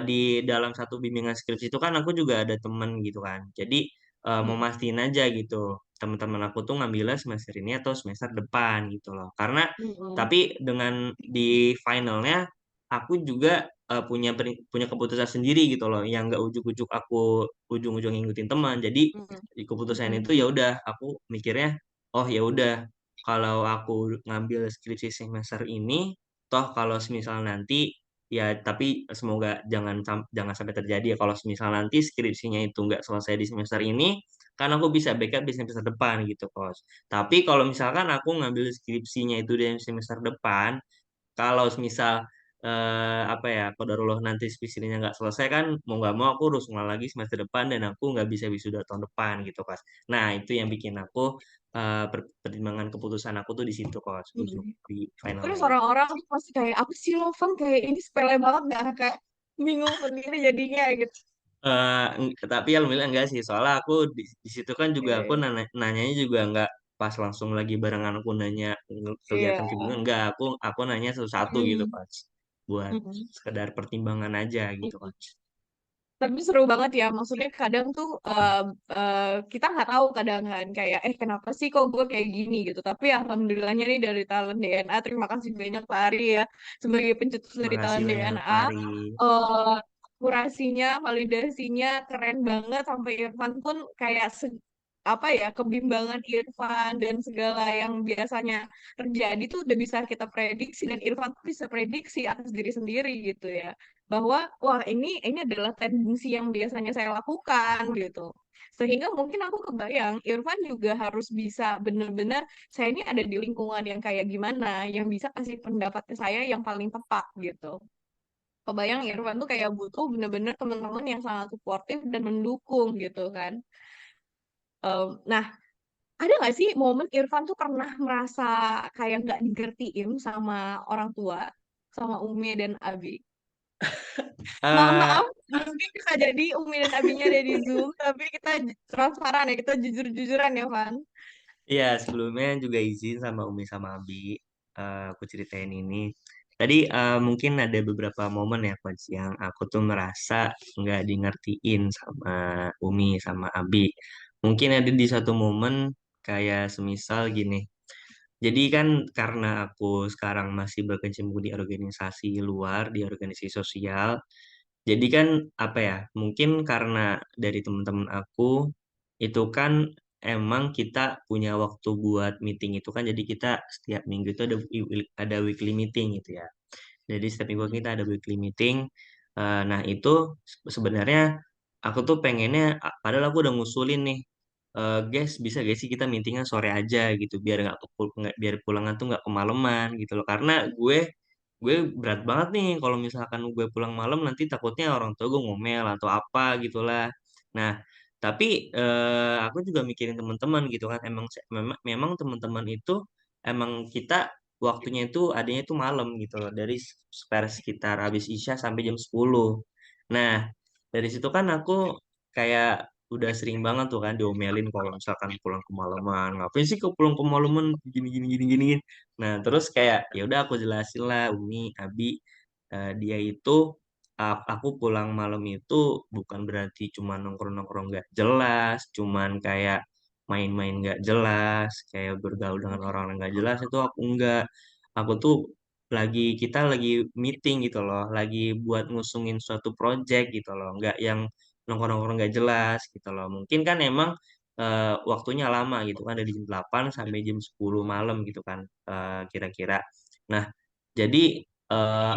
di dalam satu bimbingan skripsi itu kan aku juga ada temen gitu kan. Jadi mau mastiin aja gitu teman-teman aku tuh ngambilnya semester ini atau semester depan gitu loh. Karena tapi dengan di finalnya aku juga punya keputusan sendiri gitu loh, yang nggak ujuk-ujuk aku ujung-ujung ngikutin teman. Jadi di keputusan itu ya udah aku mikirnya, oh ya udah kalau aku ngambil skripsi semester ini, toh kalau semisal nanti ya tapi semoga jangan sampai terjadi ya kalau semisal nanti skripsinya itu nggak selesai di semester ini, kan aku bisa backup di semester depan gitu Coach. Tapi kalau misalkan aku ngambil skripsinya itu di semester depan, kalau misal apa ya qadarullah nanti skripsinya nggak selesai kan mau nggak mau aku harus ngulang lagi semester depan dan aku nggak bisa wisuda tahun depan gitu Coach. Nah itu yang bikin aku pertimbangan keputusan aku tuh di situ Coach, ujung di Terus finalnya gitu. orang-orang tuh pasti kayak apa sih lo, Van, kayak ini sepele banget gak, kayak bingung sendiri jadinya gitu. Tapi alhamdulillah enggak sih soalnya aku di situ kan juga aku Oke. nanyanya juga enggak pas langsung lagi barengan aku nanya Iya. kelihatan kebingungan, enggak aku nanya satu-satu gitu Mm-mm. Coach buat Mm-mm. sekedar pertimbangan aja gitu Mm-mm. Coach. Tapi seru banget ya, maksudnya kadang tuh kita nggak tahu kadang kan kayak kenapa sih kok gue kayak gini gitu. Tapi alhamdulillahnya nih dari Talent DNA, terima kasih banyak Pak Ari ya sebagai pencetus dari Makasih Talent banyak DNA. Pari. Kurasinya, validasinya keren banget sampai Irfan pun kayak apa ya, kebimbangan Irfan dan segala yang biasanya terjadi tuh udah bisa kita prediksi, dan Irfan tuh bisa prediksi atas diri sendiri gitu ya, bahwa wah ini adalah tendensi yang biasanya saya lakukan gitu. Sehingga mungkin aku kebayang Irfan juga harus bisa benar-benar, saya ini ada di lingkungan yang kayak gimana yang bisa kasih pendapat ke saya yang paling tepat gitu. Kebayang Irfan tuh kayak butuh bener-bener teman-teman yang sangat suportif dan mendukung gitu kan. Nah, ada nggak sih momen Irfan tuh pernah merasa kayak nggak digertiin sama orang tua, sama Umi dan Abi? Mohon Eh, maaf, mungkin bisa jadi Umi dan Abinya ada di Zoom, tapi kita transparan ya, kita jujur-jujuran ya, Van. ya sebelumnya juga izin sama Umi sama Abi, aku ceritain ini. Tadi mungkin ada beberapa momen ya Coach yang aku tuh merasa nggak di ngertiin sama Umi sama Abi. Mungkin ada di satu momen kayak semisal gini. Jadi kan karena aku sekarang masih berkecimpung di organisasi luar, di organisasi sosial, jadi kan apa ya, mungkin karena dari teman-teman aku itu kan emang kita punya waktu buat meeting itu kan, jadi kita setiap minggu itu ada weekly meeting gitu ya. Jadi setiap minggu kita ada weekly meeting. Nah itu sebenarnya aku tuh pengennya, padahal aku udah ngusulin nih, guys bisa gak sih kita meetingnya sore aja gitu, biar biar pulangan tuh nggak kemalaman gitu loh. Karena gue berat banget nih kalau misalkan gue pulang malam nanti takutnya orang tua gue ngomel atau apa gitulah. Nah, tapi aku juga mikirin teman-teman gitu kan. Memang teman-teman itu emang kita waktunya itu adanya itu malam gitu loh. Dari sekitar habis Isya sampai jam 10. Nah, dari situ kan aku kayak udah sering banget tuh kan diomelin kalau misalkan pulang kemalaman. Ngapain sih kau pulang kemalaman gini gini gini gini. Nah, terus kayak ya udah aku jelasin lah Umi, Abi, dia itu aku pulang malam itu bukan berarti cuma nongkrong-nongkrong nggak jelas, cuman kayak main-main nggak jelas, kayak bergaul dengan orang yang nggak jelas itu aku enggak. Aku tuh kita lagi meeting gitu loh, lagi buat ngusungin suatu project gitu loh, nggak yang nongkrong-nongkrong nggak jelas gitu loh. Mungkin kan emang waktunya lama gitu kan dari jam 8 sampai jam 10 malam gitu kan kira-kira. Nah, jadi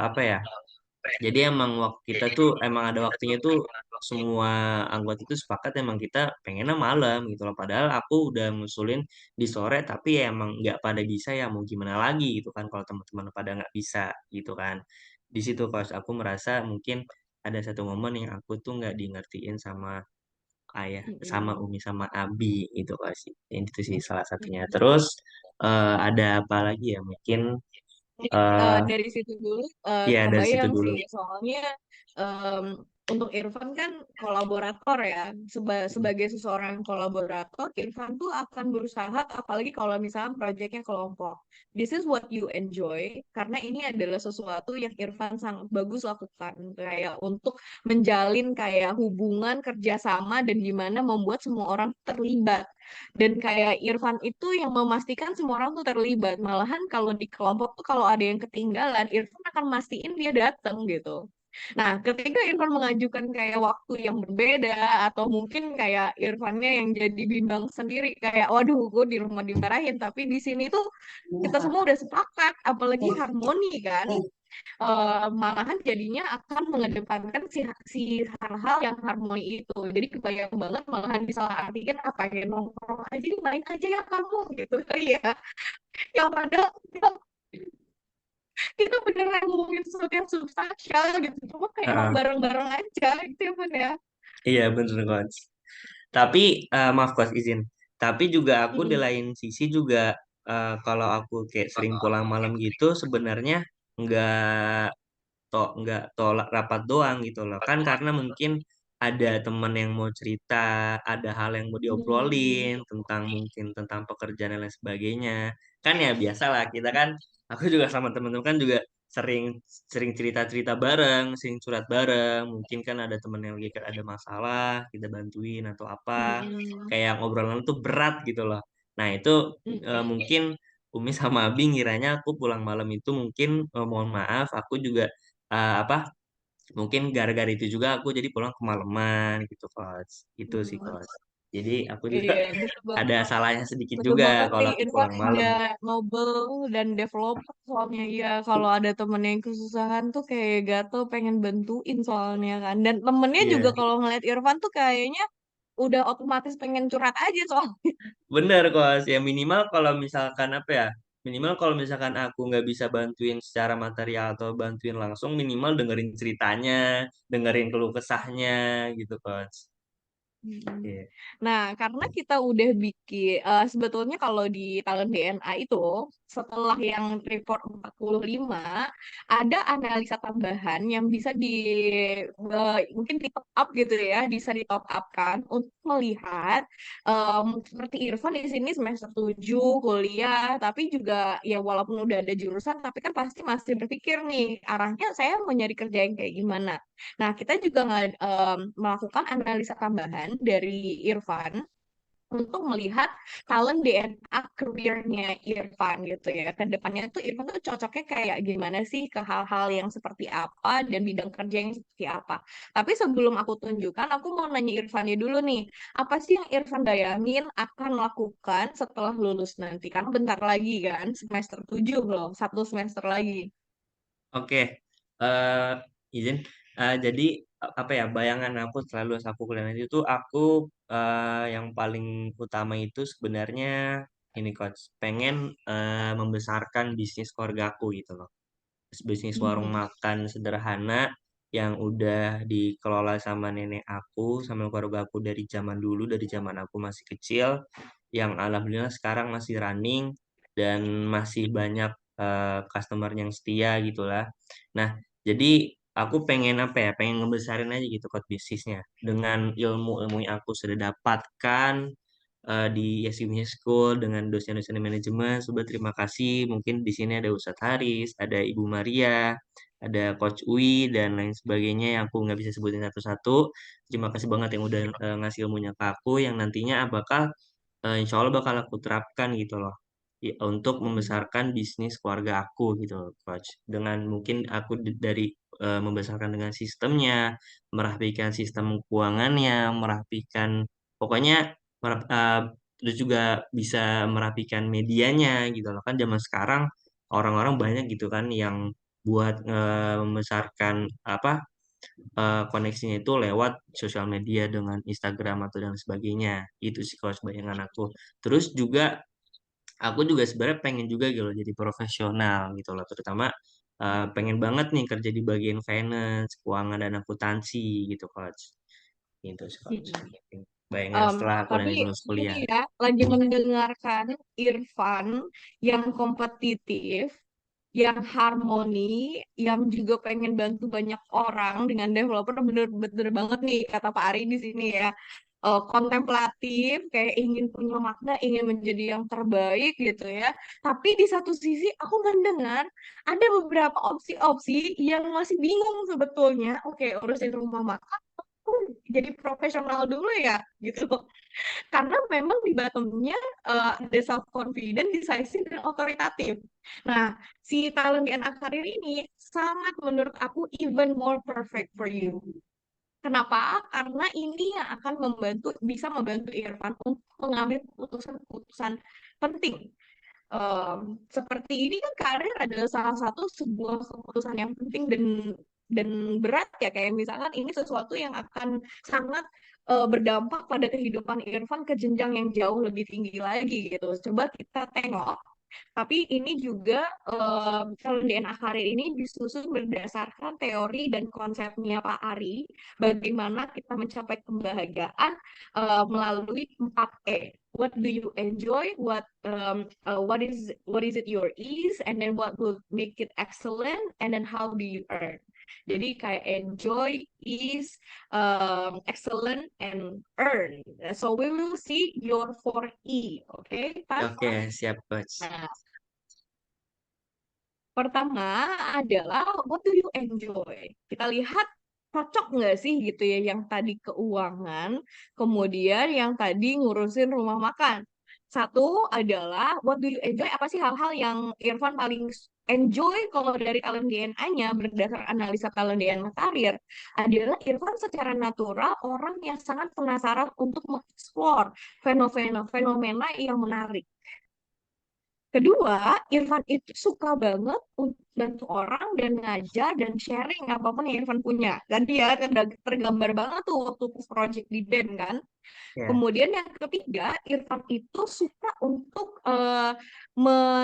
apa ya? Jadi emang waktu kita tuh emang ada waktunya tuh semua anggota itu sepakat emang kita pengennya malam gitu loh. Padahal aku udah ngusulin di sore tapi ya emang nggak pada bisa ya mau gimana lagi gitu kan kalau teman-teman pada nggak bisa gitu kan. Di situ pas aku merasa mungkin ada satu momen yang aku tuh nggak di ngertiin sama ayah, sama Mm-mm. Umi sama Abi gitu kan sih. Itu sih salah satunya. Mm-mm. Terus ada apa lagi ya? Mungkin Mungkin eh dari situ dulu ya dari situ kebayang dulu. sih, soalnya em, untuk Irfan kan kolaborator ya. Sebagai seseorang kolaborator, Irfan tuh akan berusaha, apalagi kalau misalnya proyeknya kelompok. This is what you enjoy, karena ini adalah sesuatu yang Irfan sangat bagus lakukan, kayak untuk menjalin kayak hubungan kerjasama dan gimana membuat semua orang terlibat. Dan kayak Irfan itu yang memastikan semua orang tuh terlibat. Malahan kalau di kelompok tuh kalau ada yang ketinggalan, Irfan akan mastiin dia datang gitu. Nah, ketika Irfan mengajukan kayak waktu yang berbeda, atau mungkin kayak Irfannya yang jadi bimbang sendiri, kayak waduh, gue di rumah dimarahin, tapi di sini tuh kita semua udah sepakat, apalagi harmoni kan. Malahan jadinya akan mengedepankan si hal-hal yang harmoni itu. Jadi kebayang banget malahan disalahartikan apa ya, nongkrong aja, main aja ya kamu gitu. Iya, yang padahal kita beneran ngomongin sesuatu yang substansial gitu. Cuma kayak emang Heeh. bareng-bareng aja gitu ya, Bun ya. Iya bener coach. Tapi maaf coach izin. Tapi juga aku di Mm-mm. lain sisi juga kalau aku kayak sering pulang malam gitu sebenarnya nggak nggak tolak rapat doang gitu loh. Kan karena mungkin ada teman yang mau cerita, ada hal yang mau Hmm. diobrolin tentang mungkin tentang pekerjaan dan lain sebagainya. Kan ya biasa lah kita kan. Aku juga sama teman-teman kan juga sering sering cerita-cerita bareng, sering curhat bareng. Mungkin kan ada temen yang lagi ada masalah, kita bantuin atau apa. Mm-mm. Kayak ngobrolan tuh berat gitu loh. Nah, itu Mm-mm. mungkin Umi sama Abi ngiranya aku pulang malam itu mungkin mohon maaf, aku juga apa? Mungkin gara-gara itu juga aku jadi pulang kemalaman gitu, Coach. Itu sih, Mm. Coach. Jadi aku juga Iya, betul ada banget. salahnya sedikit Betul juga banget kalau nih, aku Irfan pulang malam. udah noble dan developer soalnya ya. Kalau ada temen yang kesusahan tuh kayak gatel pengen bantuin soalnya kan. Dan temennya juga Iya. kalau ngeliat Irfan tuh kayaknya udah otomatis pengen curhat aja soalnya. Bener, Coach. Ya minimal kalau misalkan apa ya? Minimal kalau misalkan aku nggak bisa bantuin secara material atau bantuin langsung, minimal dengerin ceritanya, dengerin keluh kesahnya gitu, Coach. Mm. Iya. Nah, karena kita udah bikin, sebetulnya kalau di talent DNA itu, setelah yang report 45, ada analisa tambahan yang bisa mungkin di top up gitu ya, bisa di top up kan, untuk melihat, seperti Irfan di sini semester 7 kuliah, tapi juga ya walaupun udah ada jurusan, tapi kan pasti masih berpikir nih, arahnya saya mau nyari kerja yang kayak gimana. Nah, kita juga melakukan analisa tambahan dari Irfan untuk melihat talent DNA career-nya Irfan gitu ya. Ke depannya tuh Irfan tuh cocoknya kayak gimana sih ke hal-hal yang seperti apa dan bidang kerja yang seperti apa. Tapi sebelum aku tunjukkan, aku mau nanya Irfannya dulu nih. Apa sih yang Irfan bayangin akan lakukan setelah lulus nanti? Karena bentar lagi kan, semester 7 loh, satu semester lagi. Oke, eh izin. Jadi apa ya bayangan aku selalu lulus aku kuliah nanti itu aku yang paling utama itu sebenarnya ini coach pengen membesarkan bisnis keluarga aku gitu loh. Bisnis warung Mhm. makan sederhana yang udah dikelola sama nenek aku sama keluarga aku dari zaman dulu dari zaman aku masih kecil yang alhamdulillah sekarang masih running dan masih banyak customer yang setia gitulah. Nah, jadi aku pengen apa ya? Pengen ngebesarin aja gitu kok bisnisnya dengan ilmu-ilmu yang aku sudah dapatkan di Yes Business School dengan dosen-dosen manajemen. Coba terima kasih. Mungkin di sini ada Ustadz Haris, ada Ibu Maria, ada Coach Uwi dan lain sebagainya yang aku nggak bisa sebutin satu-satu. Terima kasih banget yang udah ngasih ilmunya ke aku yang nantinya bakal insya Allah bakal aku terapkan gitu loh. Untuk membesarkan bisnis keluarga aku gitu loh, Coach. Dengan mungkin aku dari membesarkan dengan sistemnya, merapikan sistem keuangannya, merapikan pokoknya terus juga bisa merapikan medianya gitu loh kan zaman sekarang orang-orang banyak gitu kan yang buat membesarkan apa koneksinya itu lewat sosial media dengan Instagram atau dan sebagainya itu sih kalau bayangan aku terus juga aku juga sebenarnya pengen juga gitu loh jadi profesional gitu loh terutama pengen banget nih kerja di bagian finance keuangan dan akuntansi gitu coach gitu sih coach Mhm. bayangan setelah aku Tapi nanti lulus ini kuliah. ya, lagi mendengarkan Irfan yang kompetitif, yang harmoni, yang juga pengen bantu banyak orang dengan developer, bener-bener banget nih kata Pak Ari di sini ya. Kontemplatif, kayak ingin punya makna, ingin menjadi yang terbaik gitu ya. Tapi di satu sisi aku mendengar ada beberapa opsi-opsi yang masih bingung sebetulnya. Oke, urusin rumah makan, aku jadi profesional dulu ya gitu karena memang di bottomnya ada self confident, decisive dan otoritatif. Nah, si talent DNA karir ini sangat menurut aku even more perfect for you. Kenapa? Karena ini yang akan bisa membantu Irfan untuk mengambil keputusan-keputusan penting. Seperti ini kan karir adalah salah satu sebuah keputusan yang penting dan berat ya kayak misalkan ini sesuatu yang akan sangat berdampak pada kehidupan Irfan ke jenjang yang jauh lebih tinggi lagi gitu. Coba kita tengok tapi ini juga kalau DNA karir ini disusun berdasarkan teori dan konsepnya Pak Ari, bagaimana kita mencapai kebahagiaan melalui 4E. What do you enjoy? What is it your ease? And then what will make it excellent? And then how do you earn? Jadi kayak enjoy, ease, excellent, and earn. So we will see your 4E, okay, Pak? Oke siap coach. Nah, Pertama adalah what do you enjoy? Kita lihat cocok nggak sih gitu ya yang tadi keuangan, kemudian yang tadi ngurusin rumah makan. Satu adalah what do you enjoy? Apa sih hal-hal yang Irfan paling enjoy kalau dari talent DNA-nya berdasar analisa talent DNA karir adalah Irfan secara natural orang yang sangat penasaran untuk mengeksplor fenomena yang menarik. Kedua, Irfan itu suka banget untuk bantu orang dan ngajar dan sharing apapun yang Irfan punya. Tadi ya tergambar banget tuh waktu project di band kan. Ya, Kemudian yang ketiga, Irfan itu suka untuk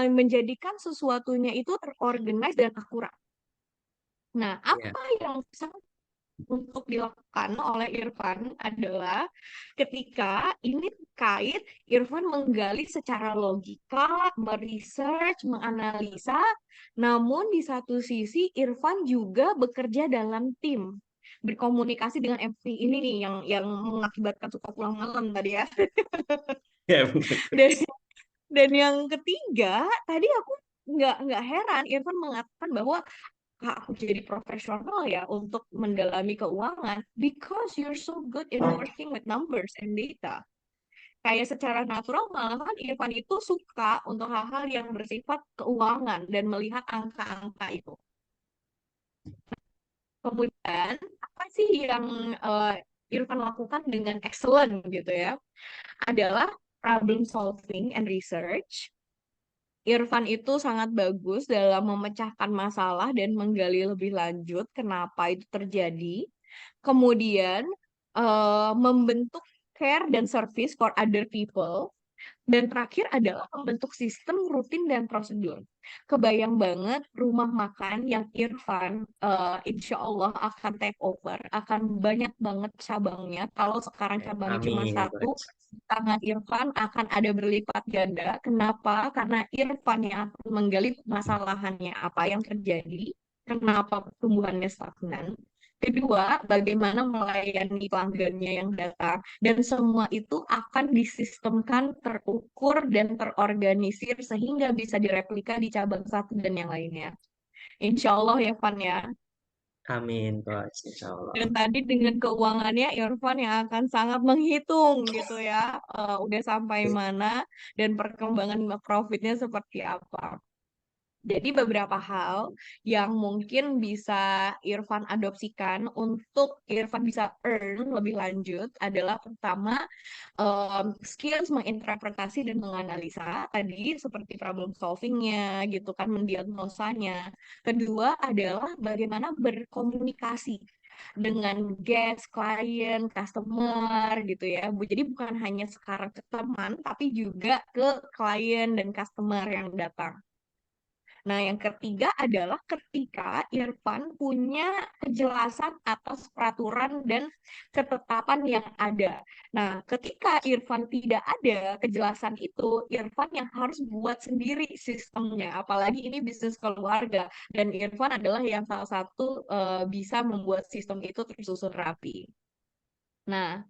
menjadikan sesuatunya itu terorganize dan akurat. Nah, ya. apa yang sangat untuk dilakukan oleh Irfan adalah ketika ini terkait Irfan menggali secara logika, meresearch, menganalisa, namun di satu sisi Irfan juga bekerja dalam tim, berkomunikasi dengan MP ini nih yang mengakibatkan suka pulang malam tadi ya. Ya, benar. Dan dan yang ketiga, tadi aku nggak heran Irfan mengatakan bahwa "Kak, aku jadi profesional ya untuk mendalami keuangan because you're so good in working with numbers and data. Kayak secara natural malahan Irfan itu suka untuk hal-hal yang bersifat keuangan dan melihat angka-angka itu. Kemudian apa sih yang Irfan lakukan dengan excellent gitu ya? Adalah problem solving and research. Irfan itu sangat bagus dalam memecahkan masalah dan menggali lebih lanjut kenapa itu terjadi. Kemudian membentuk care dan service for other people. Dan terakhir adalah membentuk sistem rutin dan prosedur. Kebayang banget rumah makan yang Irfan insya Allah akan take over, akan banyak banget cabangnya. Kalau sekarang cabangnya cuma Amin, satu, Coach. tangan Irfan akan ada berlipat ganda. Kenapa? Karena Irfan yang akan menggali masalahannya apa yang terjadi, kenapa pertumbuhannya stagnan. Kedua, bagaimana melayani pelanggannya yang datang. Dan semua itu akan disistemkan, terukur, dan terorganisir sehingga bisa direplika di cabang satu dan yang lainnya. Insya Allah ya, Van ya. Amin, Coach. Insya Allah. Dan tadi dengan keuangannya, Irfan yang akan sangat menghitung gitu ya. Udah sampai mana dan perkembangan profitnya seperti apa. Jadi beberapa hal yang mungkin bisa Irfan adopsikan untuk Irfan bisa earn lebih lanjut adalah pertama skills menginterpretasi dan menganalisa tadi seperti problem solvingnya gitu kan mendiagnosanya. Kedua adalah bagaimana berkomunikasi dengan guest, klien, customer gitu ya. Jadi bukan hanya sekarang ke teman tapi juga ke klien dan customer yang datang. Nah, yang ketiga adalah ketika Irfan punya kejelasan atas peraturan dan ketetapan yang ada. Nah, ketika Irfan tidak ada kejelasan itu, Irfan yang harus buat sendiri sistemnya. Apalagi ini bisnis keluarga. Dan Irfan adalah yang salah satu bisa membuat sistem itu tersusun rapi. Nah,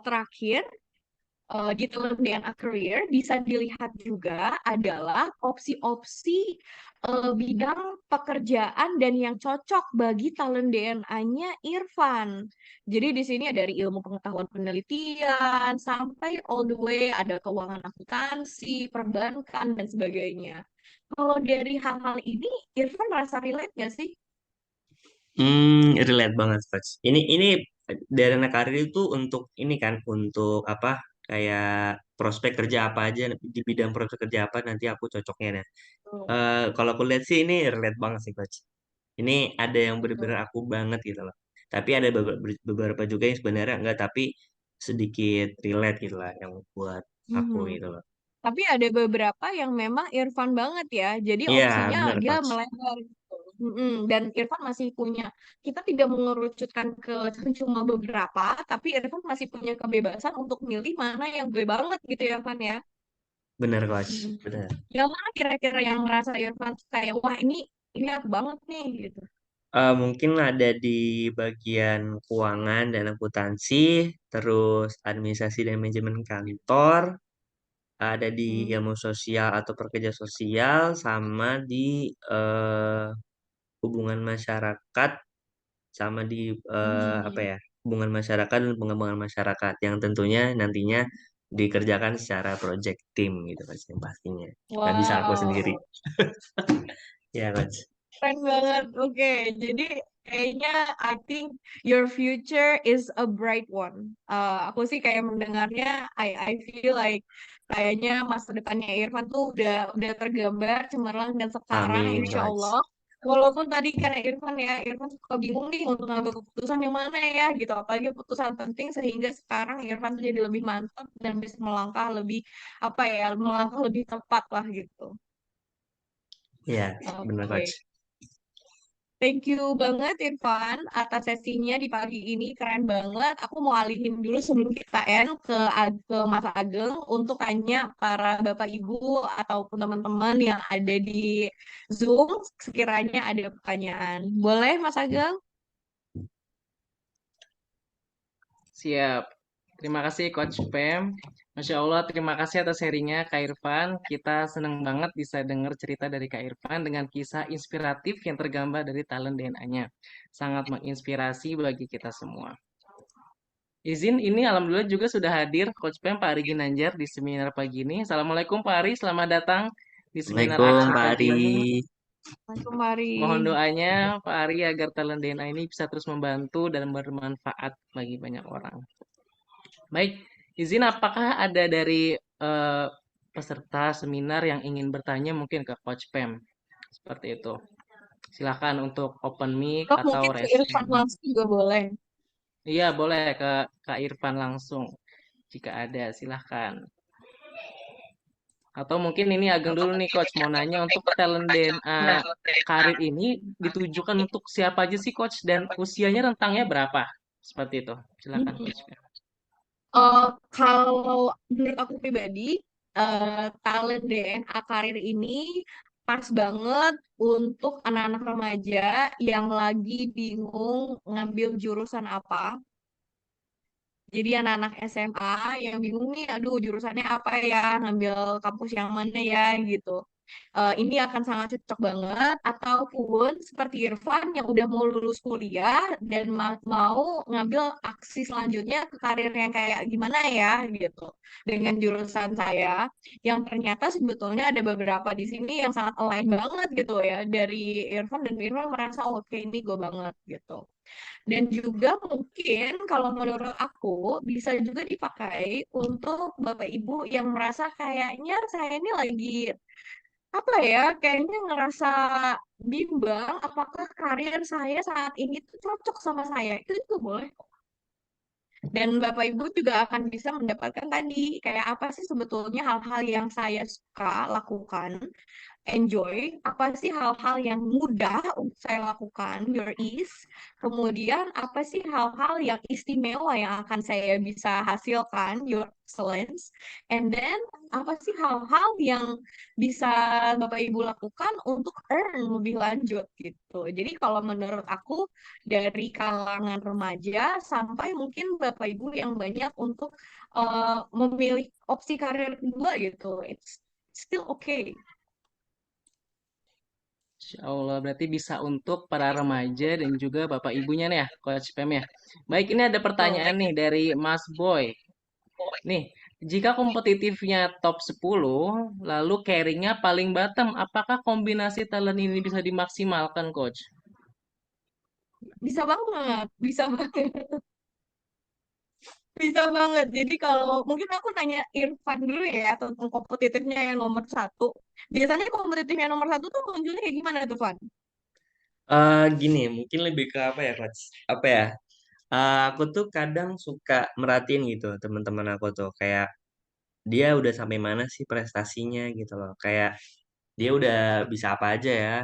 terakhir di dalam DNA Career bisa dilihat juga adalah opsi-opsi bidang pekerjaan dan yang cocok bagi talent DNA-nya Irfan. Jadi di sini ada dari ilmu pengetahuan penelitian sampai all the way ada keuangan akuntansi, perbankan dan sebagainya. Kalau dari hal-hal ini Irfan merasa relate nggak sih? Relate banget, Coach. Ini dari anak karir itu untuk ini kan, untuk apa? Kayak prospek kerja apa aja di bidang prospek kerja apa nanti aku cocoknya nah. Betul. Kalau aku lihat sih ini relate banget sih, Coach. Ini ada yang Betul. benar-benar aku banget gitu loh. Tapi ada beberapa juga yang sebenarnya enggak, tapi sedikit relate gitu lah yang buat aku Mhm. gitu loh. Tapi ada beberapa yang memang Irfan banget ya. Jadi Iya, opsinya benar, dia Coach. melebar gitu. Dan Irfan masih punya, kita tidak mengerucutkan ke cuma beberapa, tapi Irfan masih punya kebebasan untuk milih mana yang gue banget gitu ya, Irfan ya. Benar, Coach. Mm. Benar. Yang mana kira-kira yang merasa Irfan tuh kayak, wah ini aku banget nih gitu. Mungkin ada di bagian keuangan dan akuntansi, terus administrasi dan manajemen kantor, ada di Hmm. ilmu sosial atau pekerja sosial sama di hubungan masyarakat sama di apa Hmm. ya, hubungan masyarakat dan pengembangan masyarakat yang tentunya nantinya dikerjakan secara project team gitu kan yang pastinya. Nggak bisa aku sendiri. Wow. Ya, Coach. Keren banget. Oke, jadi kayaknya I think your future is a bright one. Aku sih kayak mendengarnya, I feel like kayaknya masa depannya Irfan tuh udah tergambar cemerlang dan sekarang Amin, insya Coach. Allah. Walaupun tadi karena Irfan suka bingung nih untuk ngambil keputusan yang mana ya gitu. Apalagi keputusan penting sehingga sekarang Irfan tuh jadi lebih mantap dan bisa melangkah lebih apa ya, melangkah lebih tepat lah gitu. Iya, benar, Coach. Oke. Thank you banget Irfan atas sesinya di pagi ini keren banget. Aku mau alihin dulu sebelum kita end ke Mas Ageng untuk tanya para Bapak Ibu ataupun teman-teman yang ada di Zoom sekiranya ada pertanyaan. Boleh Mas Ageng? Siap. Terima kasih Coach Pem. Masya Allah, terima kasih atas sharingnya Kak Irfan. Kita senang banget bisa dengar cerita dari Kak Irfan dengan kisah inspiratif yang tergambar dari talent DNA-nya. Sangat menginspirasi bagi kita semua. Izin ini alhamdulillah juga sudah hadir Coach Pem Pak Ari Ginanjar di seminar pagi ini. Assalamualaikum Pak Ari, selamat datang di seminar Assalamualaikum, Aksi Pak pagi Ari. ini. Assalamualaikum Mari. Mohon doanya Pak Ari agar talent DNA ini bisa terus membantu dan bermanfaat bagi banyak orang. Baik, izin apakah ada dari eh, peserta seminar yang ingin bertanya mungkin ke Coach Pem? Seperti itu. Silakan untuk open mic Atau atau mungkin ke raise Irfan hand. langsung juga boleh. Iya, boleh ke Kak Irfan langsung. Jika ada, silahkan. Atau mungkin ini Ageng dulu nih Coach, mau nanya untuk talent DNA karir ini ditujukan untuk siapa aja sih Coach dan usianya rentangnya berapa? Seperti itu. Silakan Hmm. Coach. Kalau menurut aku pribadi, talent DNA karir ini pas banget untuk anak-anak remaja yang lagi bingung ngambil jurusan apa. Jadi anak-anak SMA yang bingung nih, aduh jurusannya apa ya, ngambil kampus yang mana ya gitu. Ini akan sangat cocok banget. Ataupun seperti Irfan yang udah mau lulus kuliah dan mau ngambil aksi selanjutnya ke karir yang kayak gimana ya gitu. Dengan jurusan saya, yang ternyata sebetulnya ada beberapa di sini yang sangat align banget gitu ya dari Irfan dan Irfan merasa oke ini gue banget gitu. Dan juga mungkin kalau menurut aku bisa juga dipakai untuk Bapak Ibu yang merasa kayaknya saya ini lagi apa ya, kayaknya ngerasa bimbang apakah karir saya saat ini tuh cocok sama saya. Itu juga boleh. Dan Bapak Ibu juga akan bisa mendapatkan tadi kayak apa sih sebetulnya hal-hal yang saya suka lakukan enjoy, apa sih hal-hal yang mudah untuk saya lakukan, your ease. Kemudian apa sih hal-hal yang istimewa yang akan saya bisa hasilkan, your excellence. And then apa sih hal-hal yang bisa Bapak Ibu lakukan untuk earn lebih lanjut gitu. Jadi kalau menurut aku dari kalangan remaja sampai mungkin Bapak Ibu yang banyak untuk memilih opsi karir kedua gitu. It's still okay. Insya Allah berarti bisa untuk para remaja dan juga bapak ibunya nih ya, Coach Pem ya. Baik, ini ada Betul. pertanyaan nih dari Mas Boy. Nih, jika kompetitifnya top 10, lalu carry-nya paling bottom, apakah kombinasi talent ini bisa dimaksimalkan, Coach? Bisa banget, bisa banget, bisa banget. Jadi kalau mungkin aku tanya Irfan dulu ya tentang kompetitifnya yang nomor satu. Biasanya kompetitifnya nomor satu tuh munculnya kayak gimana tuh, Van? Gini, mungkin lebih ke apa ya, Coach? Apa ya? Aku tuh kadang suka merhatiin gitu teman-teman aku tuh kayak dia udah sampai mana sih prestasinya gitu loh. Kayak dia udah bisa apa aja ya.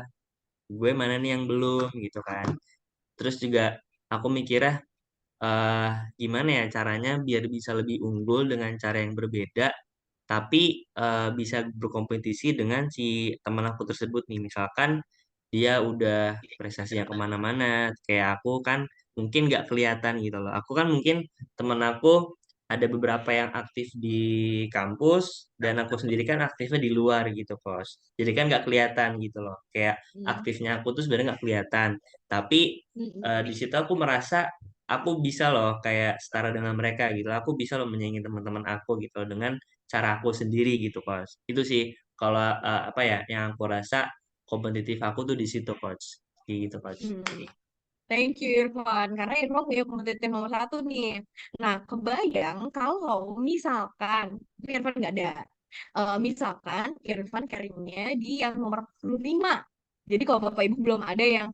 Gue mana nih yang belum gitu kan. Terus juga aku mikirnya eh gimana ya caranya biar bisa lebih unggul dengan cara yang berbeda, tapi bisa berkompetisi dengan si teman aku tersebut nih. Misalkan dia udah prestasinya kemana-mana, kayak aku kan mungkin nggak kelihatan gitu loh. Aku kan mungkin temen aku ada beberapa yang aktif di kampus dan aku sendiri kan aktifnya di luar gitu, Kos. Jadi kan nggak kelihatan gitu loh. Kayak Hmm. aktifnya aku tuh sebenarnya nggak kelihatan. Tapi di situ aku merasa aku bisa loh kayak setara dengan mereka gitu. Aku bisa loh menyaingi teman-teman aku gitu loh, dengan cara aku sendiri gitu, Kos. Itu sih kalau apa ya yang aku rasa kompetitif aku tuh di situ, Coach. Gitu, Coach. Hmm. Thank you Irfan, karena Irfan punya kompetitif nomor satu nih. Nah, kebayang kalau misalkan Irfan nggak ada, misalkan Irfan carry-nya di yang nomor 45. Jadi kalau Bapak Ibu belum ada yang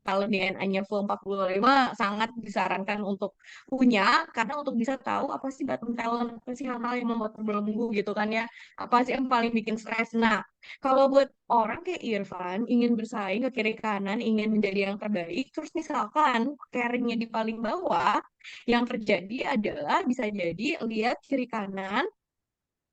talent DNA-nya full 45, sangat disarankan untuk punya, karena untuk bisa tahu apa sih bottom talent, apa sih hal-hal yang membuat terbelenggu gitu kan ya, apa sih yang paling bikin stres. Nah, kalau buat orang kayak Irfan, ingin bersaing ke kiri kanan, ingin menjadi yang terbaik, terus misalkan carry-nya di paling bawah, yang terjadi adalah bisa jadi lihat kiri kanan,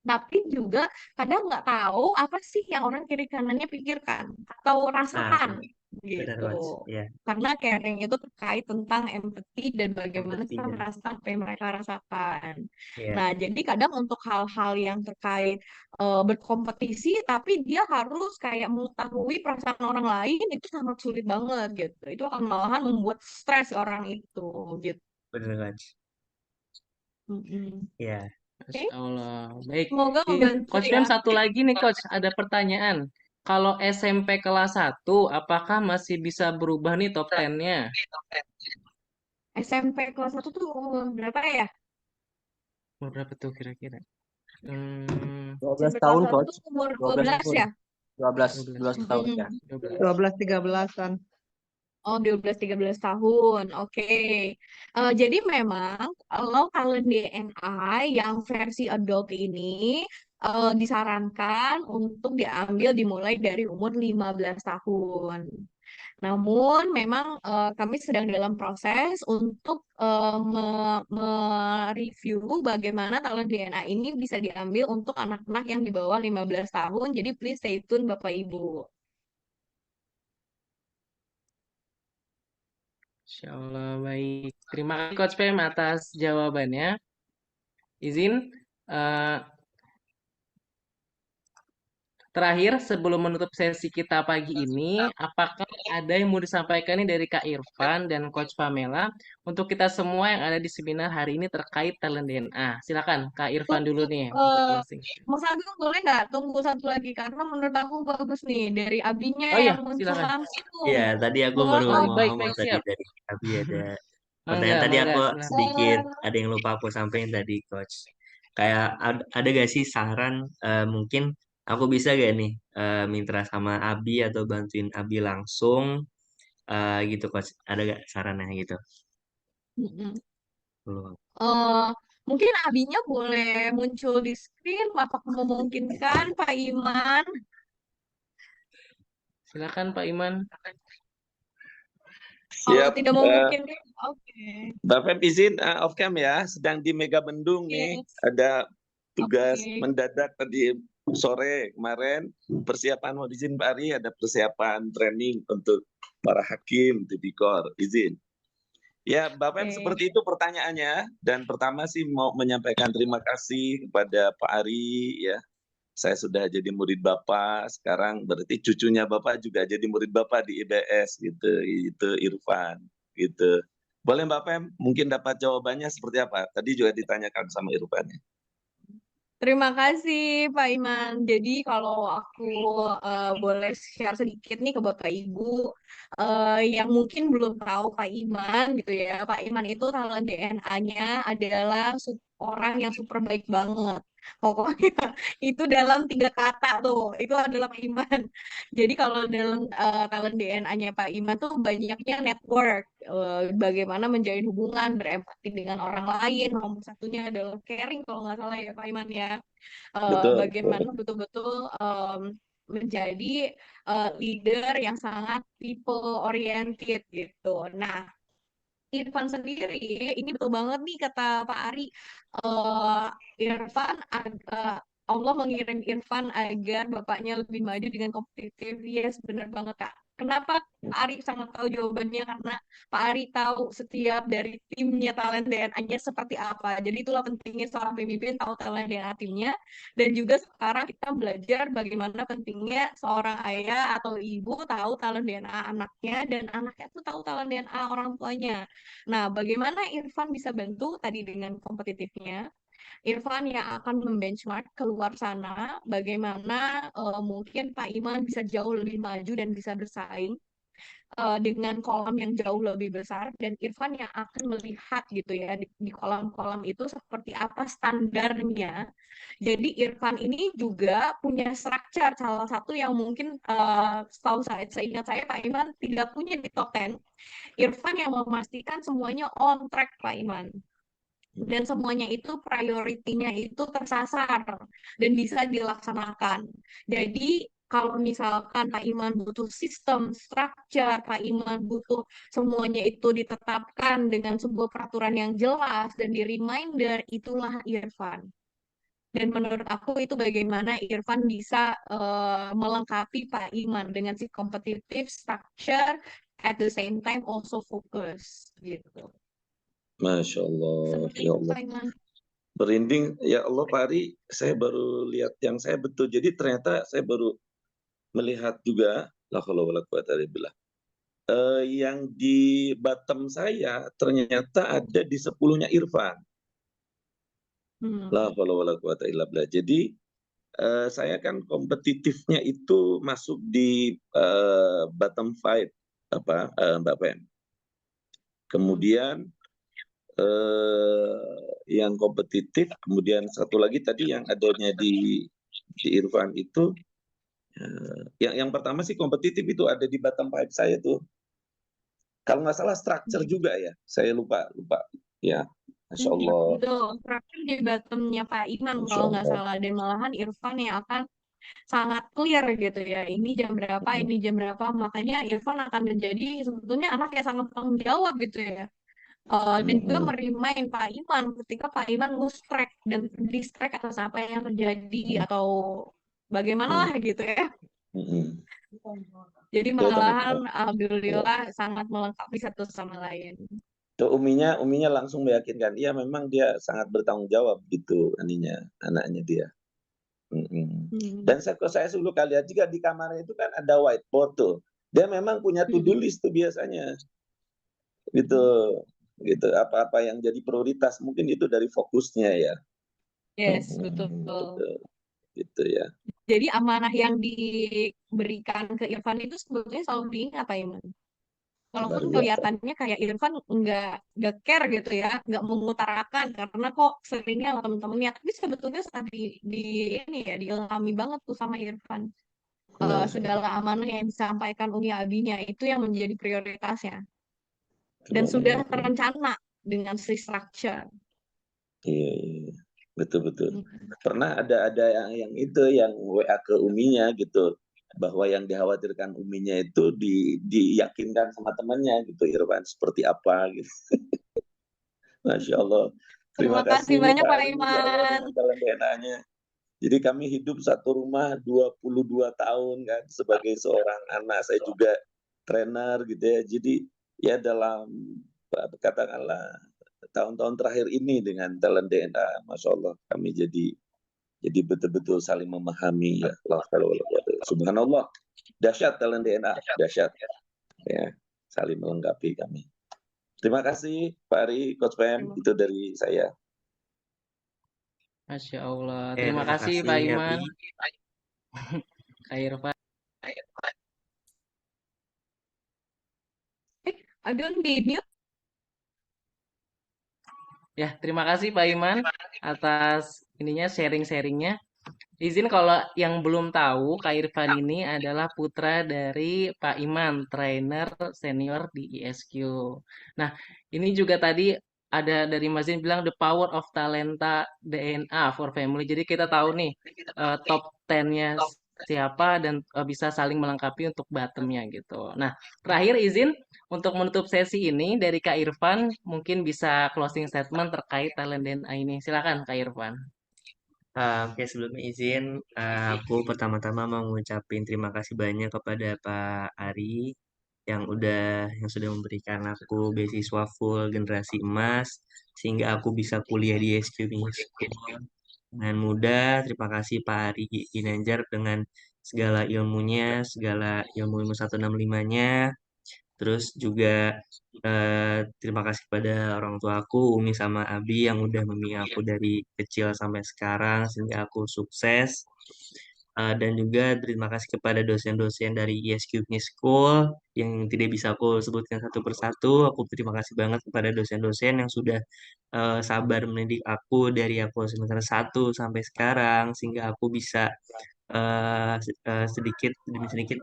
tapi juga kadang nggak tahu apa sih yang orang kiri kanannya pikirkan atau Nah, rasakan benar, gitu. Coach. Ya, Karena caring itu terkait tentang empati dan bagaimana empati kita dan merasakan apa yang mereka rasakan. ya, Nah, jadi kadang untuk hal-hal yang terkait berkompetisi, tapi dia harus kayak mengetahui perasaan orang lain itu sangat sulit banget gitu. Itu akan malahan membuat stres orang itu gitu. benar, Coach. Mm-mm. Ya, Oke, Masya Allah. Baik. semoga membantu Coach ya. Pem, satu lagi nih, Coach. Ada pertanyaan. Kalau SMP kelas 1, apakah masih bisa berubah nih top 10-nya? SMP kelas 1 tuh umur berapa ya? Umur berapa tuh kira-kira? Hmm, 12 SMP kelas tahun, 1 tuh Coach. umur 12 12 tahun. ya? 12, 12, 12 tahun ya. Mm-mm. 12. 12-13-an. Oh, 12-13 tahun. Oke. Jadi memang kalau talent DNA yang versi adult ini disarankan untuk diambil dimulai dari umur 15 tahun. Namun memang kami sedang dalam proses untuk mereview bagaimana talent DNA ini bisa diambil untuk anak-anak yang di bawah 15 tahun. Jadi please stay tune Bapak Ibu. Insya Allah, baik. Terima kasih Coach Pem atas jawabannya. Izin, eh, terakhir sebelum menutup sesi kita pagi ini, apakah ada yang mau disampaikan nih dari Kak Irfan dan Coach Pamela untuk kita semua yang ada di seminar hari ini terkait talent DNA? Silakan Kak Irfan dulu Untuk nih untuk closing. Mas Agung boleh nggak tunggu satu lagi karena menurut aku bagus nih dari abinya Oh iya, yang muncul silakan. langsung. ya, tadi aku baru Boleh. Oh, mau baik, ngomong baik, tadi siap. dari Abi ada Mangga, pertanyaan tadi mangga, aku silakan. sedikit ada yang lupa aku sampaikan tadi, Coach. Kayak ada gak sih saran mungkin aku bisa gak nih minta sama Abi atau bantuin Abi langsung gitu, Coach. Ada gak sarannya gitu? Mm-mm. Belum. Eh, Mungkin abinya boleh muncul di screen. Apakah memungkinkan Pak Iman? Silakan Pak Iman. Kalau Siap, tidak memungkinkan, oke. Bapak izin off cam ya, sedang di Megabendung nih, Yes, ada tugas oke. mendadak tadi sore kemarin, persiapan mau izin Pak Ari, ada persiapan training untuk para hakim, tipikor, izin. Ya, Bapak Oke. seperti itu pertanyaannya, dan pertama sih mau menyampaikan terima kasih kepada Pak Ari, ya. Saya sudah jadi murid Bapak, sekarang berarti cucunya Bapak juga jadi murid Bapak di IBS gitu, itu Irfan gitu. Boleh Mbak Pem, mungkin dapat jawabannya seperti apa? Tadi juga ditanyakan sama Irfan. Terima kasih Pak Iman. Jadi kalau aku boleh share sedikit nih ke Bapak Ibu yang mungkin belum tahu Pak Iman gitu ya. Pak Iman itu talent DNA-nya adalah orang yang super baik banget. Pokoknya itu dalam 3 kata tuh, itu adalah Pak Iman. Jadi kalau dalam talent DNA-nya Pak Iman tuh banyaknya network, bagaimana menjalin hubungan, berempati dengan orang lain. Nomor satunya adalah caring kalau nggak salah ya Pak Iman ya. Betul. Bagaimana betul-betul menjadi leader yang sangat people oriented gitu. Nah, Irfan sendiri, ini betul banget nih kata Pak Ari. Irfan Allah mengirim Irfan agar bapaknya lebih maju dengan kompetitif. Yes, benar banget Kak. Kenapa Pak Ari sangat tahu jawabannya? Karena Pak Ari tahu setiap dari timnya talent DNA-nya seperti apa. Jadi itulah pentingnya seorang pemimpin tahu talent DNA timnya. Dan juga sekarang kita belajar bagaimana pentingnya seorang ayah atau ibu tahu talent DNA anaknya dan anaknya tuh tahu talent DNA orang tuanya. Nah, bagaimana Irfan bisa bantu tadi dengan kompetitifnya? Irfan yang akan membenchmark keluar sana bagaimana mungkin Pak Iman bisa jauh lebih maju dan bisa bersaing dengan kolam yang jauh lebih besar dan Irfan yang akan melihat gitu ya di kolam-kolam itu seperti apa standarnya. Jadi Irfan ini juga punya structure salah satu yang mungkin setahu saya, seingat saya Pak Iman tidak punya di top 10. Irfan yang memastikan semuanya on track Pak Iman dan semuanya itu prioritinya itu tersasar dan bisa dilaksanakan. Jadi kalau misalkan Pak Iman butuh sistem, structure, Pak Iman butuh semuanya itu ditetapkan dengan sebuah peraturan yang jelas dan di reminder, itulah Irfan. Dan menurut aku itu bagaimana Irfan bisa melengkapi Pak Iman dengan si competitive structure at the same time also focus gitu. Masya Allah, Seperti ya itu Allah. Pak Iman. Berinding, ya Allah Pak Ari, saya baru lihat yang saya betul. Jadi ternyata saya baru melihat juga, la haula wala quwata illa billah. Yang di bottom saya ternyata ada di 10-nya Irfan. La haula wala quwata illa billah. Jadi saya kan kompetitifnya itu masuk di bottom 5 Mbak Pem. Kemudian yang kompetitif, kemudian satu lagi tadi yang adanya di Irfan itu, yang pertama sih kompetitif itu ada di bottom 5 saya tuh. Kalau nggak salah structure juga ya, saya lupa ya. Masya Allah, Betul, terakhir di bottomnya Pak Iman Masya kalau nggak Allah. salah dan malahan Irfan yang akan sangat clear gitu ya. Ini jam berapa, ini jam berapa. Makanya Irfan akan menjadi sebetulnya anak yang sangat tanggung jawab gitu ya. Dan juga merimain Pak Iman ketika Pak Iman lose track dan distract atas apa yang terjadi atau bagaimana lah gitu ya. Jadi malahan alhamdulillah sangat melengkapi satu sama lain. Tuh uminya langsung meyakinkan, iya memang dia sangat bertanggung jawab gitu anaknya dia. Dan saya dulu kali lihat juga di kamarnya itu kan ada whiteboard tuh. Dia memang punya to-do list tuh biasanya. Gitu. Gitu apa-apa yang jadi prioritas mungkin itu dari fokusnya ya. Yes, betul. Gitu ya. Jadi amanah yang diberikan ke Irfan itu sebetulnya selalu diingat Pak Iman. Walaupun kelihatannya kayak Irfan nggak care gitu ya, nggak mengutarakan karena kok seringnya sama temen-temennya. Tapi sebetulnya saat di ini ya diilhami banget tuh sama Irfan. Segala amanah yang disampaikan Umi Abinya itu yang menjadi prioritasnya. Dan sudah terencana dengan si structure. Iya. Betul. Pernah ada yang itu yang WA ke uminya gitu, bahwa yang dikhawatirkan uminya itu diyakinkan sama temannya gitu, Irfan seperti apa gitu. Masya Allah. Terima kasih banyak Pak Ari, ya Allah, Iman. dengan talent DNA-nya. Jadi kami hidup satu rumah 22 tahun kan sebagai seorang anak. Saya juga trainer gitu ya. Jadi ya dalam katakanlah tahun-tahun terakhir ini dengan talent DNA, Masya Allah, kami jadi betul-betul saling memahami ya. Subhanallah, dahsyat talent DNA, dahsyat ya, saling melengkapi kami. Terima kasih Pak Ari, Coach Pem, itu dari saya. Masya Allah. Terima Terima kasih Pak kasih, Iman, Abi. Kak Irfan. Aduh, di mute. Ya, terima kasih Pak Iman atas ininya sharing-sharingnya. Izin kalau yang belum tahu, Kak Irfan ini adalah putra dari Pak Iman, trainer senior di ISQ. Nah, ini juga tadi ada dari Mas Zin bilang the power of talenta DNA for family. Jadi kita tahu nih top 10-nya siapa dan bisa saling melengkapi untuk bottom-nya gitu. Nah, terakhir izin untuk menutup sesi ini dari Kak Irfan mungkin bisa closing statement terkait talent DNA ini. Silakan Kak Irfan. Oke, sebelumnya izin, aku pertama-tama mau ngucapin terima kasih banyak kepada Pak Ari yang sudah memberikan aku beasiswa full generasi emas sehingga aku bisa kuliah di SQ School dengan mudah. Terima kasih Pak Ari Ginanjar dengan segala ilmunya, segala ilmu 165-nya. Terus juga terima kasih pada orang tua aku, Umi sama Abi yang udah membimbing aku dari kecil sampai sekarang sehingga aku sukses. Dan juga terima kasih kepada dosen-dosen dari ESQ School yang tidak bisa aku sebutkan satu persatu. Aku terima kasih banget kepada dosen-dosen yang sudah sabar mendidik aku dari aku semester 1 sampai sekarang sehingga aku bisa sedikit demi sedikit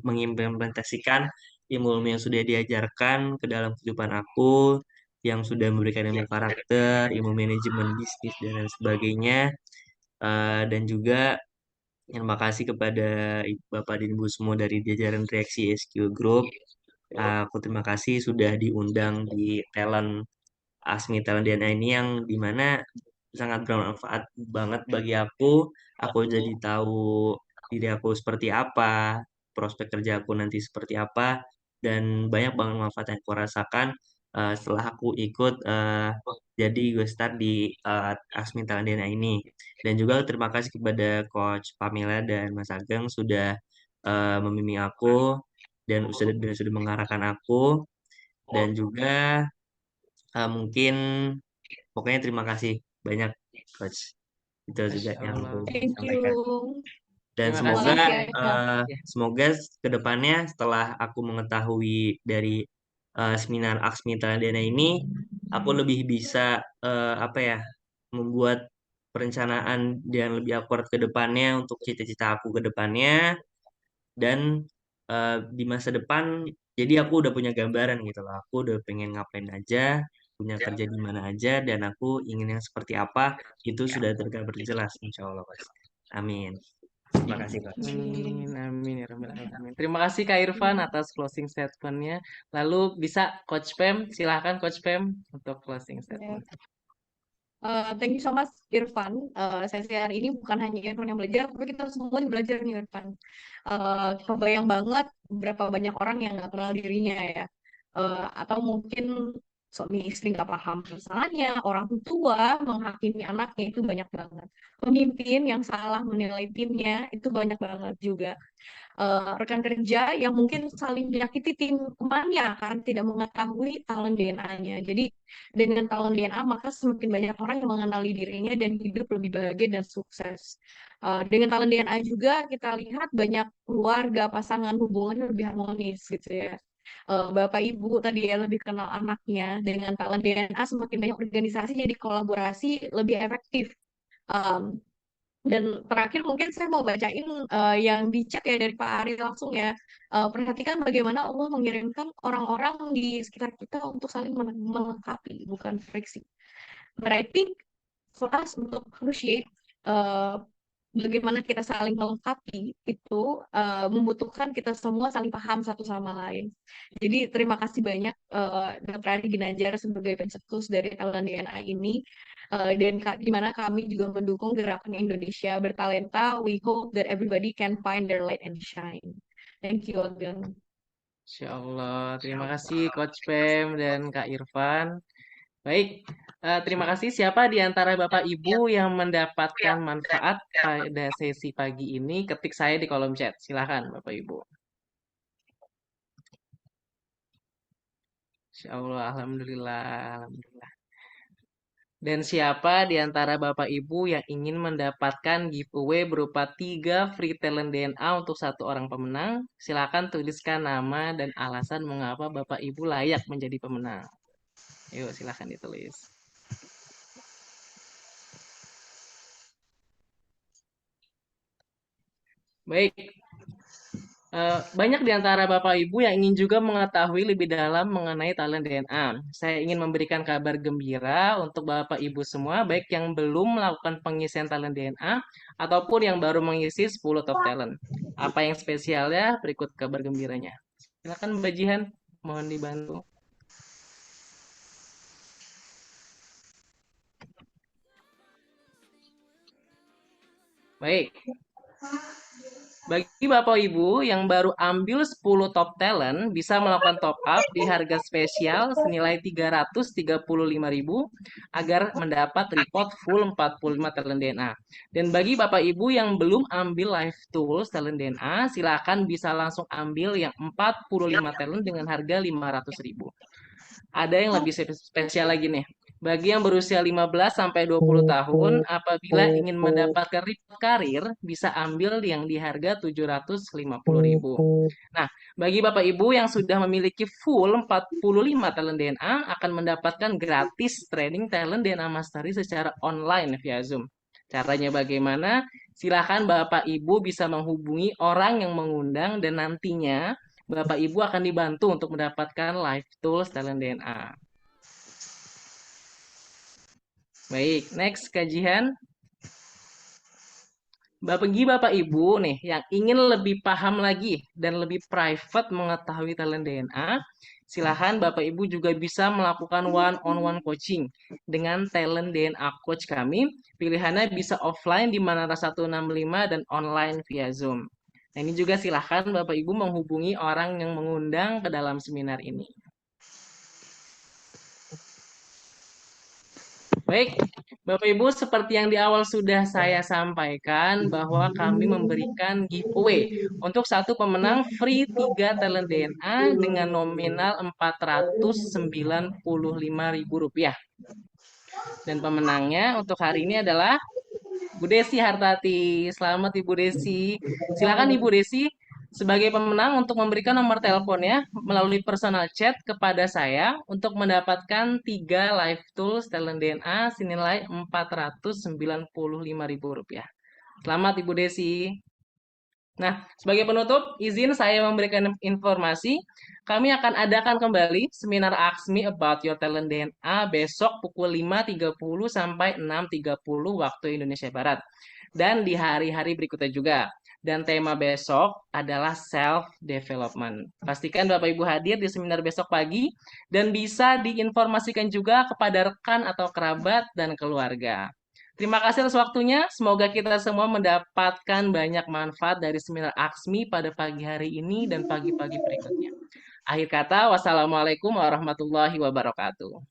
mengimplementasikan ilmu-ilmu yang sudah diajarkan ke dalam kehidupan aku, yang sudah memberikan ilmu karakter, ilmu manajemen bisnis dan lain sebagainya. Dan juga terima kasih kepada Bapak dan Ibu semua dari jajaran Reaksi SQ Group. Aku terima kasih sudah diundang di Asmi Talent DNA ini yang dimana sangat bermanfaat banget bagi aku. Aku jadi tahu diri aku seperti apa, prospek kerja aku nanti seperti apa, dan banyak banget manfaat yang aku rasakan setelah aku ikut jadi gue start di Asmi Talent DNA ini. Dan juga terima kasih kepada Coach Pamela dan Mas Ageng sudah membimbing aku dan sudah mengarahkan aku dan juga mungkin pokoknya terima kasih banyak coach. Itu juga Masya yang aku Allah. Thank sampaikan. you. Dan Terima Terima kasih semoga kasih Kak. Aika. Ya. semoga kedepannya setelah aku mengetahui dari seminar Aksmi Taladana ini, aku lebih bisa apa ya membuat perencanaan yang lebih akurat ke depannya untuk cita-cita aku ke depannya dan di masa depan jadi aku udah punya gambaran gitu loh. Aku udah pengen ngapain aja, punya kerja di mana aja dan aku ingin yang seperti apa itu sudah tergambar jelas insya Allah Coach. Amin. Terima kasih Coach. Amin, amin ya Rabbal Alamin. Terima kasih Kak Irfan atas closing statement-nya. Lalu bisa Coach Pem, silahkan Coach Pem untuk closing Ya. statement. Thank you so much Irfan. Sesi hari ini bukan hanya Irfan yang belajar, tapi kita semua yang belajar nih Irfan. Kebayang banget berapa banyak orang yang nggak kenal dirinya ya. Atau mungkin suami istri nggak paham pasangannya, orang tua menghakimi anaknya itu banyak banget. Pemimpin yang salah menilai timnya itu banyak banget juga. Rekan kerja yang mungkin saling menyakiti tim temannya karena tidak mengetahui talent DNA-nya. Jadi dengan talent DNA maka semakin banyak orang yang mengenali dirinya dan hidup lebih bahagia dan sukses. Dengan talent DNA juga kita lihat banyak keluarga, pasangan, hubungannya lebih harmonis gitu ya. Bapak Ibu tadi ya lebih kenal anaknya dengan talent DNA semakin banyak organisasi jadi kolaborasi lebih efektif. Um, dan terakhir mungkin saya mau bacain yang di chat ya dari Pak Ari langsung ya. Perhatikan bagaimana Allah mengirimkan orang-orang di sekitar kita untuk saling melengkapi, bukan friksi. But I think for us untuk appreciate uh, bagaimana kita saling melengkapi itu membutuhkan kita semua saling paham satu sama lain. Jadi terima kasih banyak Dr. Ari Ginanjar sebagai pencetus dari Talent DNA ini dan di mana kami juga mendukung gerakan Indonesia bertalenta. We hope that everybody can find their light and shine. Thank you again. Insya Allah. Terima kasih Coach Pem dan Kak Irfan. Baik, terima kasih. Siapa di antara Bapak Ibu yang mendapatkan manfaat pada sesi pagi ini? Ketik saya di kolom chat. Silahkan Bapak Ibu. Insya Allah, Alhamdulillah, Alhamdulillah. Dan siapa di antara Bapak Ibu yang ingin mendapatkan giveaway berupa 3 free talent DNA untuk satu orang pemenang? Silakan tuliskan nama dan alasan mengapa Bapak Ibu layak menjadi pemenang. Yuk, silakan ditulis. Baik, banyak di antara Bapak Ibu yang ingin juga mengetahui lebih dalam mengenai talent DNA. Saya ingin memberikan kabar gembira untuk Bapak Ibu semua, baik yang belum melakukan pengisian talent DNA ataupun yang baru mengisi 10 top talent. Apa yang spesialnya? Berikut kabar gembiranya. Silakan Mbak Jihan, mohon dibantu. Baik. Bagi Bapak Ibu yang baru ambil 10 top talent bisa melakukan top up di harga spesial senilai 335.000 agar mendapat report full 45 talent DNA. Dan bagi Bapak Ibu yang belum ambil live tools talent DNA, silakan bisa langsung ambil yang 45 talent dengan harga 500.000. Ada yang lebih spesial lagi nih. Bagi yang berusia 15 sampai 20 tahun, apabila ingin mendapatkan report karir, bisa ambil yang di harga 750.000. Nah, bagi Bapak Ibu yang sudah memiliki full 45 talent DNA, akan mendapatkan gratis training talent DNA Mastery secara online via Zoom. Caranya bagaimana? Silahkan Bapak Ibu bisa menghubungi orang yang mengundang dan nantinya Bapak Ibu akan dibantu untuk mendapatkan live tools talent DNA. Baik, next kajian. Bagi Bapak Ibu nih yang ingin lebih paham lagi dan lebih private mengetahui talent DNA, silahkan Bapak Ibu juga bisa melakukan one-on-one coaching dengan talent DNA coach kami. Pilihannya bisa offline di Manara 165 dan online via Zoom. Nah, ini juga silahkan Bapak Ibu menghubungi orang yang mengundang ke dalam seminar ini. Baik, Bapak Ibu, seperti yang di awal sudah saya sampaikan bahwa kami memberikan giveaway untuk satu pemenang free 3 talent DNA dengan nominal Rp495.000. Dan pemenangnya untuk hari ini adalah Bu Desi Hartati. Selamat Ibu Desi. Silakan Ibu Desi sebagai pemenang untuk memberikan nomor teleponnya melalui personal chat kepada saya untuk mendapatkan 3 live tools talent DNA senilai Rp495.000. Selamat Ibu Desi. Nah, sebagai penutup, izin saya memberikan informasi. Kami akan adakan kembali seminar Ask Me About Your Talent DNA besok pukul 5.30 sampai 6.30 waktu Indonesia Barat. Dan di hari-hari berikutnya juga. Dan tema besok adalah self-development. Pastikan Bapak Ibu hadir di seminar besok pagi dan bisa diinformasikan juga kepada rekan atau kerabat dan keluarga. Terima kasih atas waktunya. Semoga kita semua mendapatkan banyak manfaat dari seminar Aksmi pada pagi hari ini dan pagi-pagi berikutnya. Akhir kata, wassalamualaikum warahmatullahi wabarakatuh.